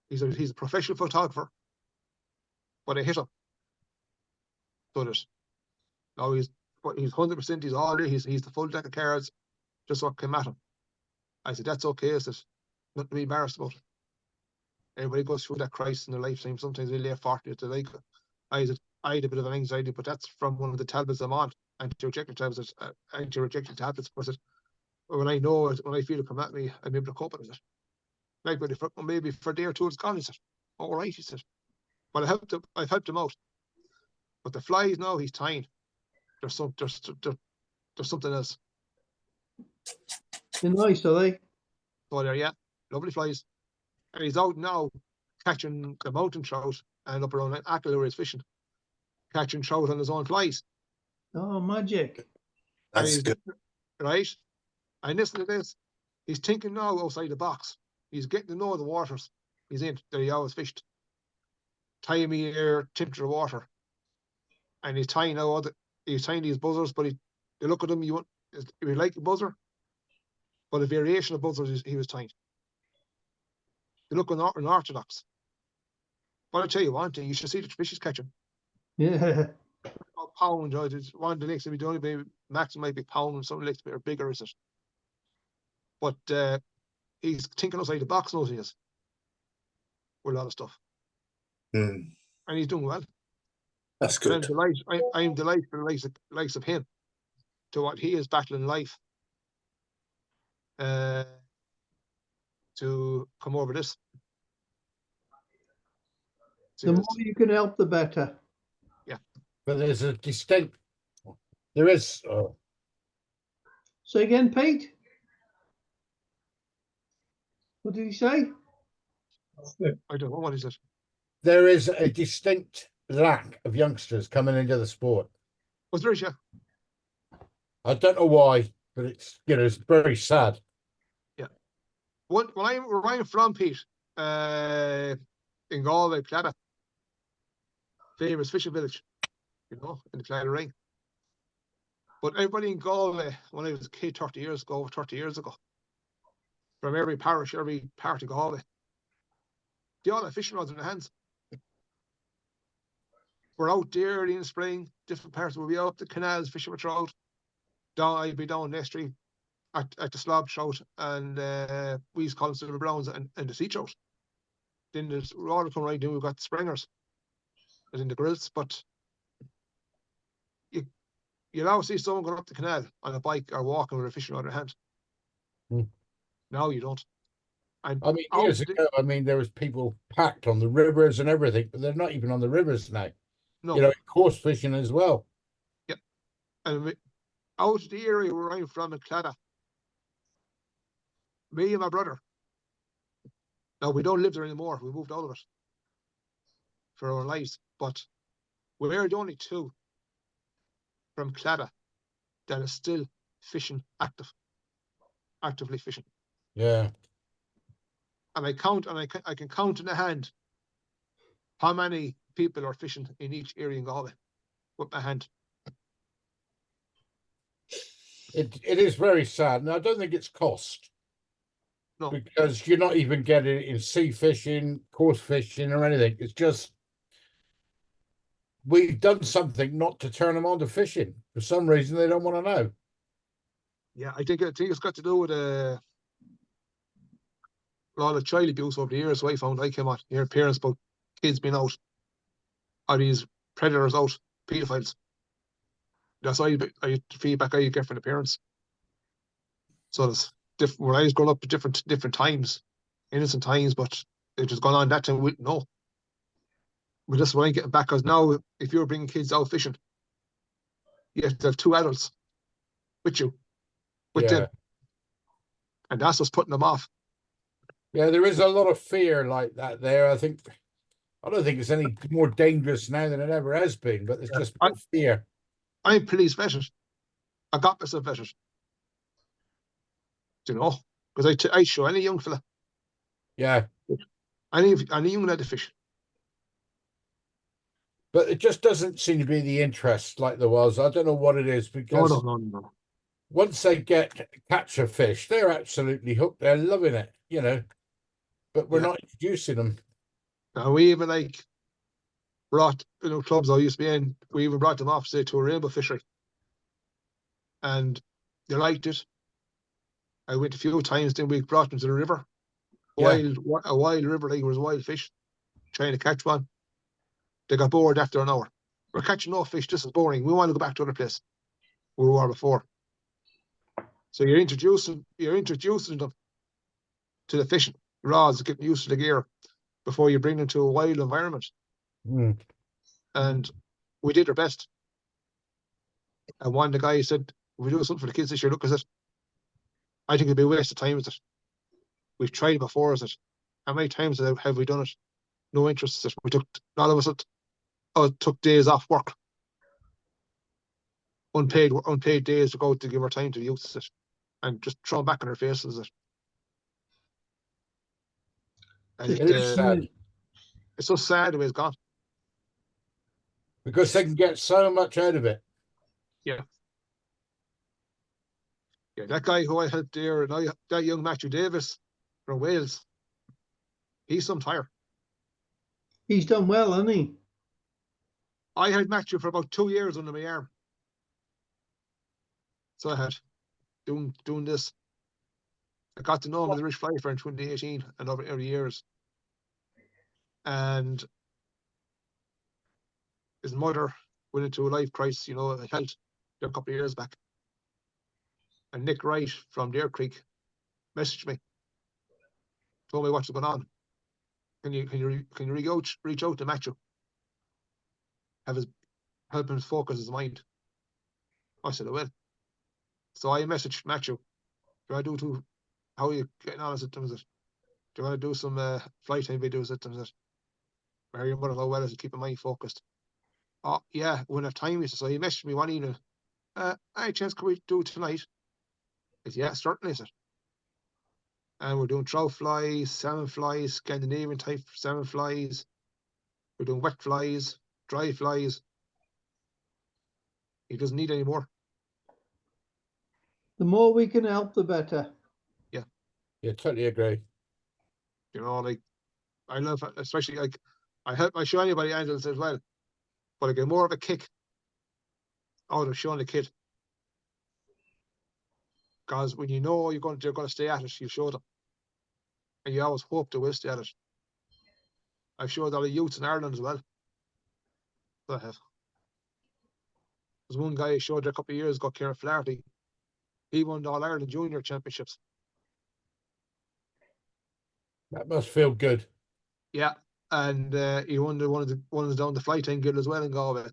he's a professional photographer, but I hit him. So that now he's 100%, he's all there, he's the full deck of cards, just what came at him. I said, that's okay, I said, nothing to be embarrassed about. Everybody goes through that crisis in their lifetime, sometimes they late 40 to like. I said, I had a bit of an anxiety, but that's from one of the tablets I'm on, anti-rejection tablets. But when I know it, when I feel it come at me, I'm able to cope with it. Like, maybe for a day or two it's gone, he said. All right, he said. But I've helped him out. But the flies now he's tying, there's something else. They're nice, are they? So there, yeah, lovely flies. And he's out now catching the mountain trout and up around Ackle where he's fishing, catching trout on his own flies. Oh, magic. That's good. Right? And listen to this. He's thinking now outside the box. He's getting to know the waters he's in that he always fished. Time of year, temperature of water. And he's tying now he's tying these buzzers, but you look at them, you like a buzzer, but a variation of buzzers he was tying. They look unorthodox. But I tell you one thing, you should see the fish he's catching. Yeah. A pound, one of the lakes, maybe the maximum might be pound, and some lakes are bigger, is it? But he's thinking outside the box, knows he is. With a lot of stuff. And he's doing well. That's good. I'm delighted for the likes of him to what he is battling life to come over this. The more you can help, the better. Yeah. But there's a distinct, there is, Say again, Pete? What did he say? I don't know what is it. there is a distinct lack of youngsters coming into the sport. Was there, yeah? I don't know why, but it's very sad. When I'm from Pete, in Galway, Claddagh, famous fishing village, in the Claddagh Ring. But everybody in Galway, when I was a kid 30 years ago, from every parish, every part of Galway, they all had fishing rods in their hands. We're out there early in the spring, different parts. We'll be up the canals fishing with trout. I'd be down next street at the slob trout, and we used to call them silver browns and the sea trout. Then there's all come right now. We've got the springers, as in the grills, but you'll always see someone going up the canal on a bike or walking with a fishing rod in their hand. Now you don't. And I mean, years ago, there was people packed on the rivers and everything, but they're not even on the rivers now. no, Course fishing as well. yeah. And out of the area where I'm from in Claddagh, me and my brother. Now we don't live there anymore. We moved out of it for our lives, but we're the only two from Claddagh that is still fishing actively fishing. Yeah. And I can count in a hand how many people are fishing in each area in Galway with my hand. It is very sad, and I don't think it's cost. No. Because you're not even getting it in sea fishing, course fishing, or anything. It's just we've done something not to turn them on to fishing. For some reason, they don't want to know. Yeah, I think it's got to do with a lot of child abuse over the years. So I came out hearing parents about kids being out, are these predators out, pedophiles. That's the feedback I get from the parents. So there's when I was growing up at different times, innocent times, but it was gone on that time. We no. But that's why I'm getting back, because now if you're bringing kids out fishing, you have to have two adults with them, and that's what's putting them off. Yeah, there is a lot of fear like that there. I don't think it's any more dangerous now than it ever has been, but there's just fear. I'm police vetted. I got myself vetted. Because I show any young fella. Yeah. Any young lad to fish. But it just doesn't seem to be the interest like there was. I don't know what it is, because No. once they catch a fish, they're absolutely hooked. They're loving it, but we're not introducing them. Now we even brought clubs I used to be in. We even brought them off, say, to a rainbow fishery, and they liked it. I went a few times. Then we brought them to the river, a wild river. There was wild fish, trying to catch one. They got bored after an hour. We're catching no fish. This is boring. We want to go back to other place where we were before. So you're introducing them to the fishing rods, getting used to the gear before you bring them to a wild environment. And we did our best. And one of the guys said, "We do something for the kids this year. Look at it. I think it'd be a waste of time with it. We've tried it before, is it? How many times have we done it? No interest. We took none of us took days off work, unpaid days to go to give our time to the youth, it, and just throw them back in their faces. It. And It is sad. It's so sad the way it's gone. Because they can get so much out of it. Yeah, that guy who I helped there, that young Matthew Davis from Wales, he's some tire. He's done well, hasn't he? I had Matthew for about 2 years under my arm. So I had doing this. I got to know him as a rich fly for in 2018 and over years. And his mother went into a life crisis, health, a couple of years back. And Nick Wright from Dare Creek messaged me, told me what's going on. Can you reach out to Matthew? Help him focus his mind. I said I will. So I messaged Matthew. How are you getting on? Do you want to do some flight time videos? Mary and mother how well as to keep my mind focused. Oh yeah, when have time is so he messaged me one evening. Any chance can we do it tonight? I said, yeah, certainly, is it? And we're doing trout flies, salmon flies, Scandinavian type salmon flies. We're doing wet flies, dry flies. He doesn't need any more. The more we can help, the better. Yeah, totally agree. You know, like I love, especially like I show anybody angels as well, but I get more of a kick out of showing the kid. Because when you know they're going to stay at it, you show them, and you always hope they will stay at it. I've showed all the youths in Ireland as well. So I have. There's one guy I showed there a couple of years ago, Kieran Flaherty. He won the All Ireland Junior Championships. That must feel good. Yeah, and he won one of the ones down the flight time guild as well in Galway.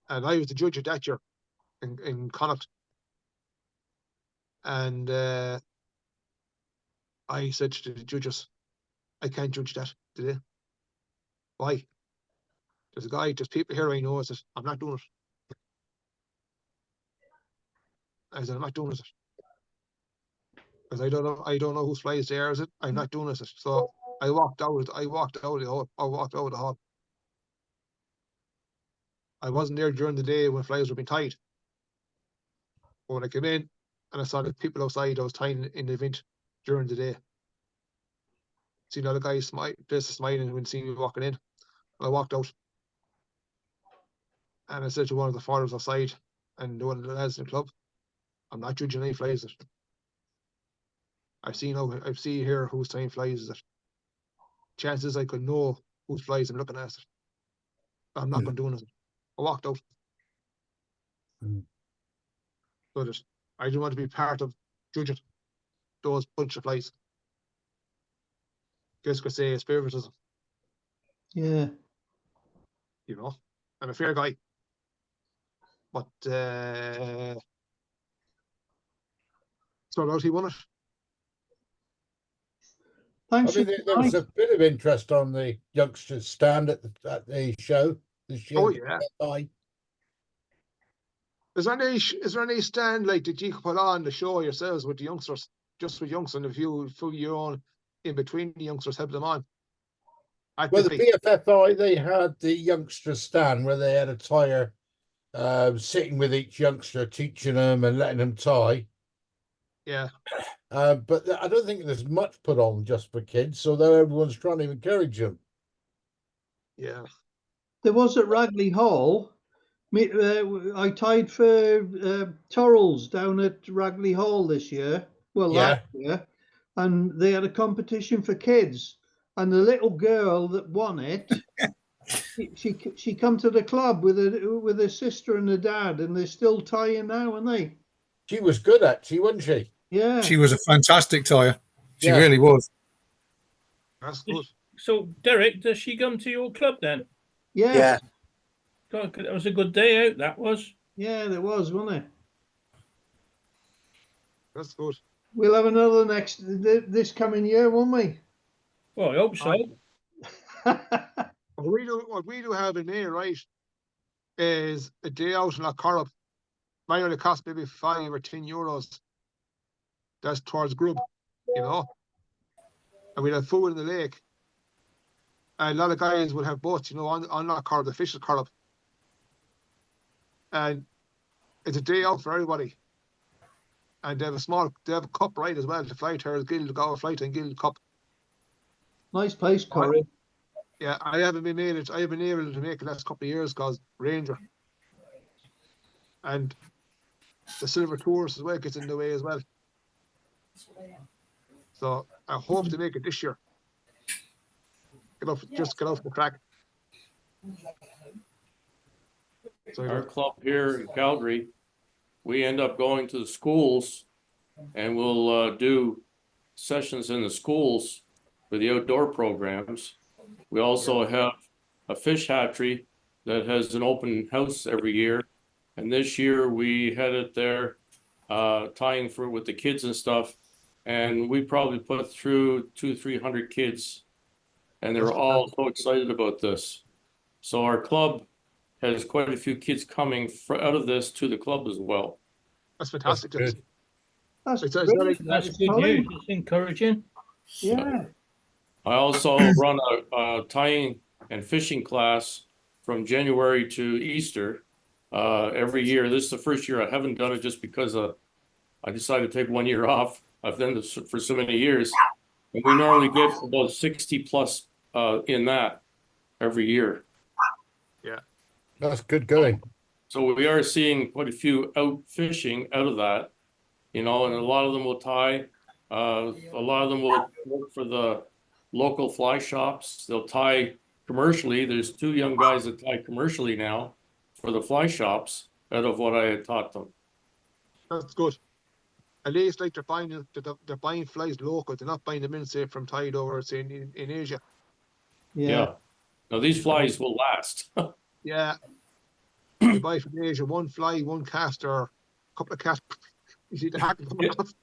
And I was the judge at that year in Connacht. And I said to the judges, I can't judge that today. Why? There's people here I know. I said, I'm not doing it. I said, I'm not doing it. Because I don't know whose flies they are, is it? I'm not doing it. So I walked out of the hall. I wasn't there during the day when flies were being tied. But when I came in and I saw the people outside, I was tying in the event during the day. See the other guys smiling when seeing me walking in. I walked out. And I said to one of the fathers outside and one of the lads in the club, I'm not judging any flies. I've seen here whose time flies is it. Chances I could know whose flies I'm looking at it. I'm not going to do anything. I walked out. So I didn't want to be part of judging those bunch of flies. Guess could say it's favoritism. Yeah. You know, I'm a fair guy. But so out he won it. Thanks I mean, there was a bit of interest on the youngsters stand at the show this year. Oh yeah. Is there any stand like did you put on the show yourselves with the youngsters, just with youngsters, and if you your own in between the youngsters help them on? Well, the BFFI they had the youngster stand where they had a tire sitting with each youngster, teaching them and letting them tie. Yeah. But I don't think there's much put on just for kids, although everyone's trying to encourage them. Yeah. There was at Ragley Hall. I tied for Torrells down at Ragley Hall this year. Well, last year, and they had a competition for kids. And the little girl that won it, she come to the club with her sister and her dad, and they're still tying now, aren't they? She was good actually, wasn't she? Yeah. She was a fantastic tyer. She really was. That's good. So, Derek, does she come to your club then? Yes. Yeah. God, that was a good day out, that was. Yeah, there was, wasn't it? That's good. We'll have another this coming year, won't we? Well, I hope so. What we do have in May, right, is a day out in Lochcorrib. Might only cost maybe €5 or €10. That's towards grub, you know. And we'll have food in the lake. And a lot of guys will have boats, you know, on Lochcorrib, the fish Corrib. And it's a day out for everybody. And they have a cup ride as well, the Fly Tires Guild, the Galway Fly Time Guild Cup. Nice place, Corey. Yeah, I haven't been able to make it the last couple of years because Ranger. And the Silver Tours as well gets in the way as well. So I hope to make it this year. Get off the track. So our club here in Calgary, we end up going to the schools and we'll do sessions in the schools for the outdoor programs. We also have a fish hatchery that has an open house every year. And this year we had it there tying with the kids and stuff. And we probably put through 200-300 kids and they're all so excited about this. So our club has quite a few kids coming out of this to the club as well. That's fantastic. That's good. That's It's like- brilliant, that That's is, good Colin. news. It's encouraging. Yeah. I also run a tying and fishing class from January to Easter every year. This is the first year I haven't done it just because I decided to take 1 year off. I've done this for so many years. And we normally get about 60 plus in that every year. That's good going. So we are seeing quite a few out fishing out of that, you know, and a lot of them will tie. A lot of them will work for the local fly shops. They'll tie commercially. There's 2 young guys that tie commercially now for the fly shops out of what I had taught them. That's good. At least like they're buying flies local. They're not buying them in, say, from Tide over, say, in Asia. Yeah. Now these flies will last. Yeah. You buy from Asia 1 fly, 1 cast, or a couple of casts. You see the hack coming off.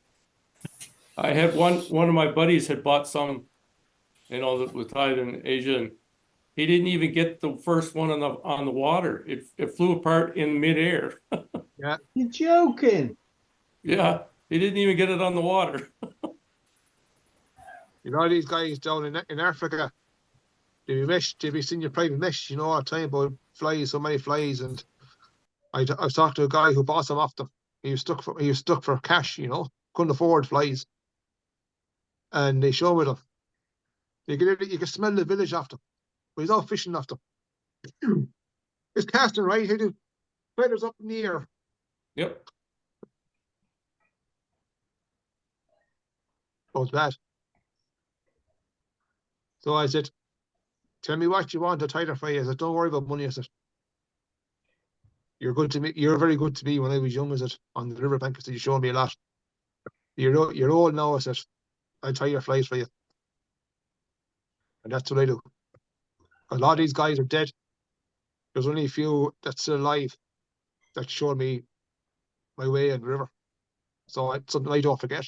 I had one of my buddies had bought some, you know, that was tied in Asia, and he didn't even get the first one on the water. It flew apart in midair. You're joking. Yeah, he didn't even get it on the water. You know, these guys down in Africa, they be seeing your private mesh, you know, all the time about flies, so many flies. And I was talking to a guy who bought some off them. He was stuck for cash, you know, couldn't afford flies. And they show me them. You can smell the village after them. But he's out fishing after them. It's casting right here, dude. Feathers up in the air. Yep. Oh, it's bad. So I said, tell me what you want to tie for you. I said, don't worry about money. I said, you're good to me. You're very good to me when I was young. I said, on the riverbank. I said, you showed me a lot. You're old now. I said, I'll tie your flies for you. And that's what I do. A lot of these guys are dead. There's only a few that's still alive that showed me my way in the river. So it's something I don't forget.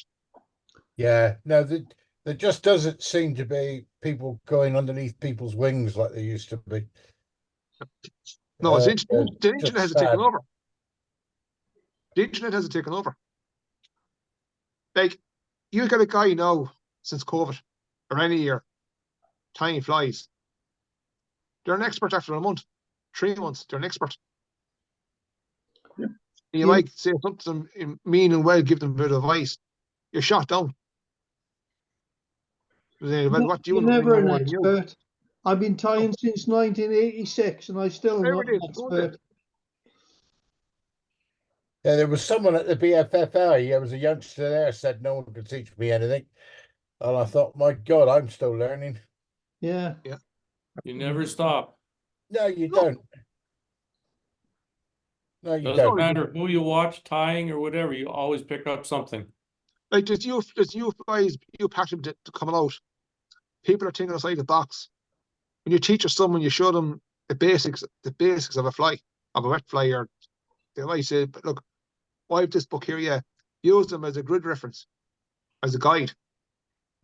Yeah, no, there just doesn't seem to be people going underneath people's wings like there used to be. No, the just internet has sad. taken over. The internet has taken over. Like, you get a guy now since COVID or any year tying flies. They're an expert after a month, 3 months. They're an expert. Yeah. You might say something mean and well, give them a bit of advice. You're shot down. Well, what do you You're know? never an More than you. expert. I've been tying since 1986 and I still am not an Everything's good. expert. Yeah, there was someone at the BFFI. There was a youngster there said no one could teach me anything, and I thought, my God, I'm still learning. Yeah. You never stop. No, you No. don't. No, you Doesn't don't. matter who you watch tying or whatever, you always pick up something. Like there's you guys, you pattern to coming out. People are thinking outside the box. When you teach someone, you show them the basics of a fly, of a wet fly, or they might say, but look, I have this book here, yeah. Use them as a grid reference, as a guide.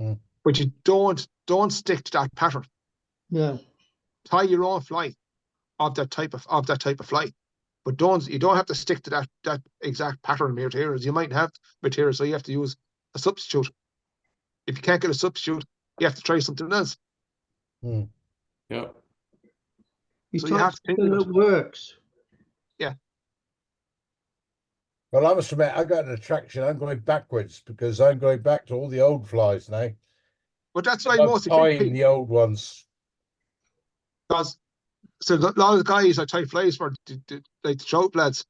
Mm. But you don't stick to that pattern. Yeah. Tie your own fly of that type of fly. But you don't have to stick to that exact pattern of materials. You might have materials, so you have to use a substitute. If you can't get a substitute, you have to try something else. Mm. Yeah. So you have to think something of that works. Well, I must admit, I got an attraction. I'm going backwards because I'm going back to all the old flies now. But that's why I'm mostly tying the old ones. because so a lot of the guys I tie flies for, like the trout lads,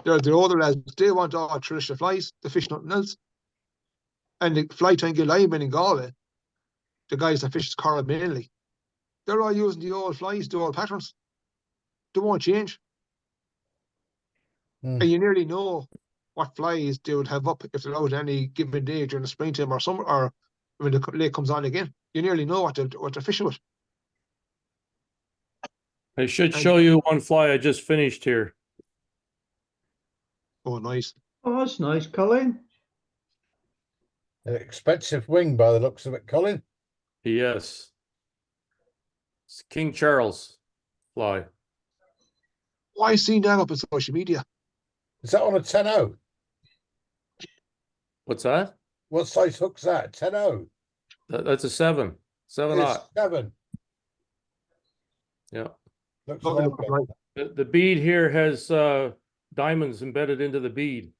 they're the older lads. They want all traditional flies. They fish nothing else. And the fly tying linemen in Galway, the guys that fish coral mainly, they're all using the old flies, the old patterns. They won't change. Mm. And you nearly know what flies they would have up if they're out any given day during the springtime or summer, or when the lake comes on again. You nearly know what they're fishing with. I should show you one fly I just finished here. Oh, nice. Oh, that's nice, Colin. An expensive wing by the looks of it, Colin. Yes. It's King Charles fly. Why is seeing that up on social media? Is that on a 10-0? What's that? What size hook's that? 10-0? That's a 7. 7 It's aught. 7. Yeah. Looks Lovely longer. looking fly. The bead here has diamonds embedded into the bead.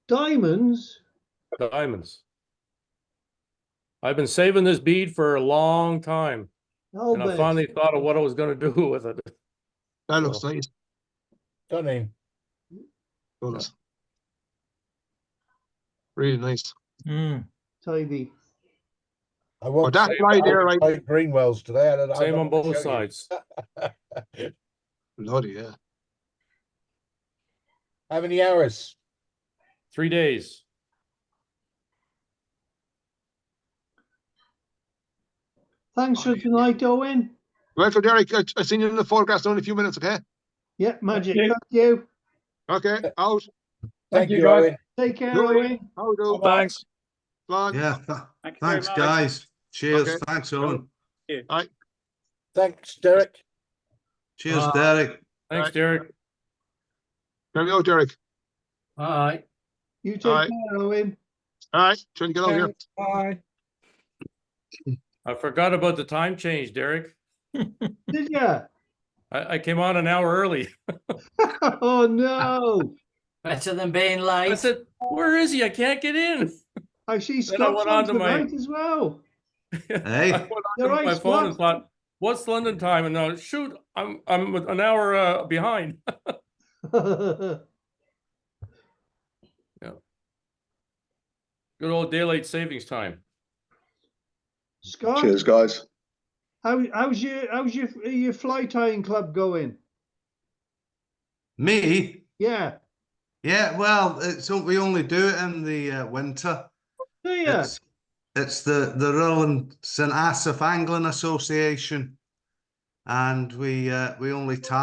Diamonds? Diamonds. I've been saving this bead for a long time, Oh, and I finally thought of what I was going to do with it. That looks nice. Stunning. Does. Really nice. tidy. I won't that say fly that there, I right? played Greenwells today. Same on both sides. Bloody yeah. How many hours? 3 days. Thanks for tonight, Owen. Right for Derek. I seen you in the photographs in only a few minutes, okay? Yeah, magic. you. Thank you. Okay, out. Thank you, guys. Owen. Take care, Louis, Owen. how do? Thanks. Long. Yeah, Thank you very thanks, much. guys. Cheers. Okay. Thanks, Owen. Thanks, Derek. Cheers, Derek. Thanks, Right. Derek. There we go, Derek. Bye. You take Aye. care, Owen. All right, trying to get over here. Bye. I forgot about the time change, Derek. Did ya? I came on an hour early. Oh, no. Better than being I late. said, "Where is he? I can't get in." I see Then I Scott's went on on to my- tonight as well. Hey. I went on You're to right, my phone and Scott. thought, "What's London time?" And now, shoot, I'm an hour behind. Good old daylight savings time. Scott, Cheers, guys. how's your fly tying club going? Me? Yeah. Yeah, well, we only do it in the winter. Do ya? It's the Rill and St Asaph Angling Association, and we only tie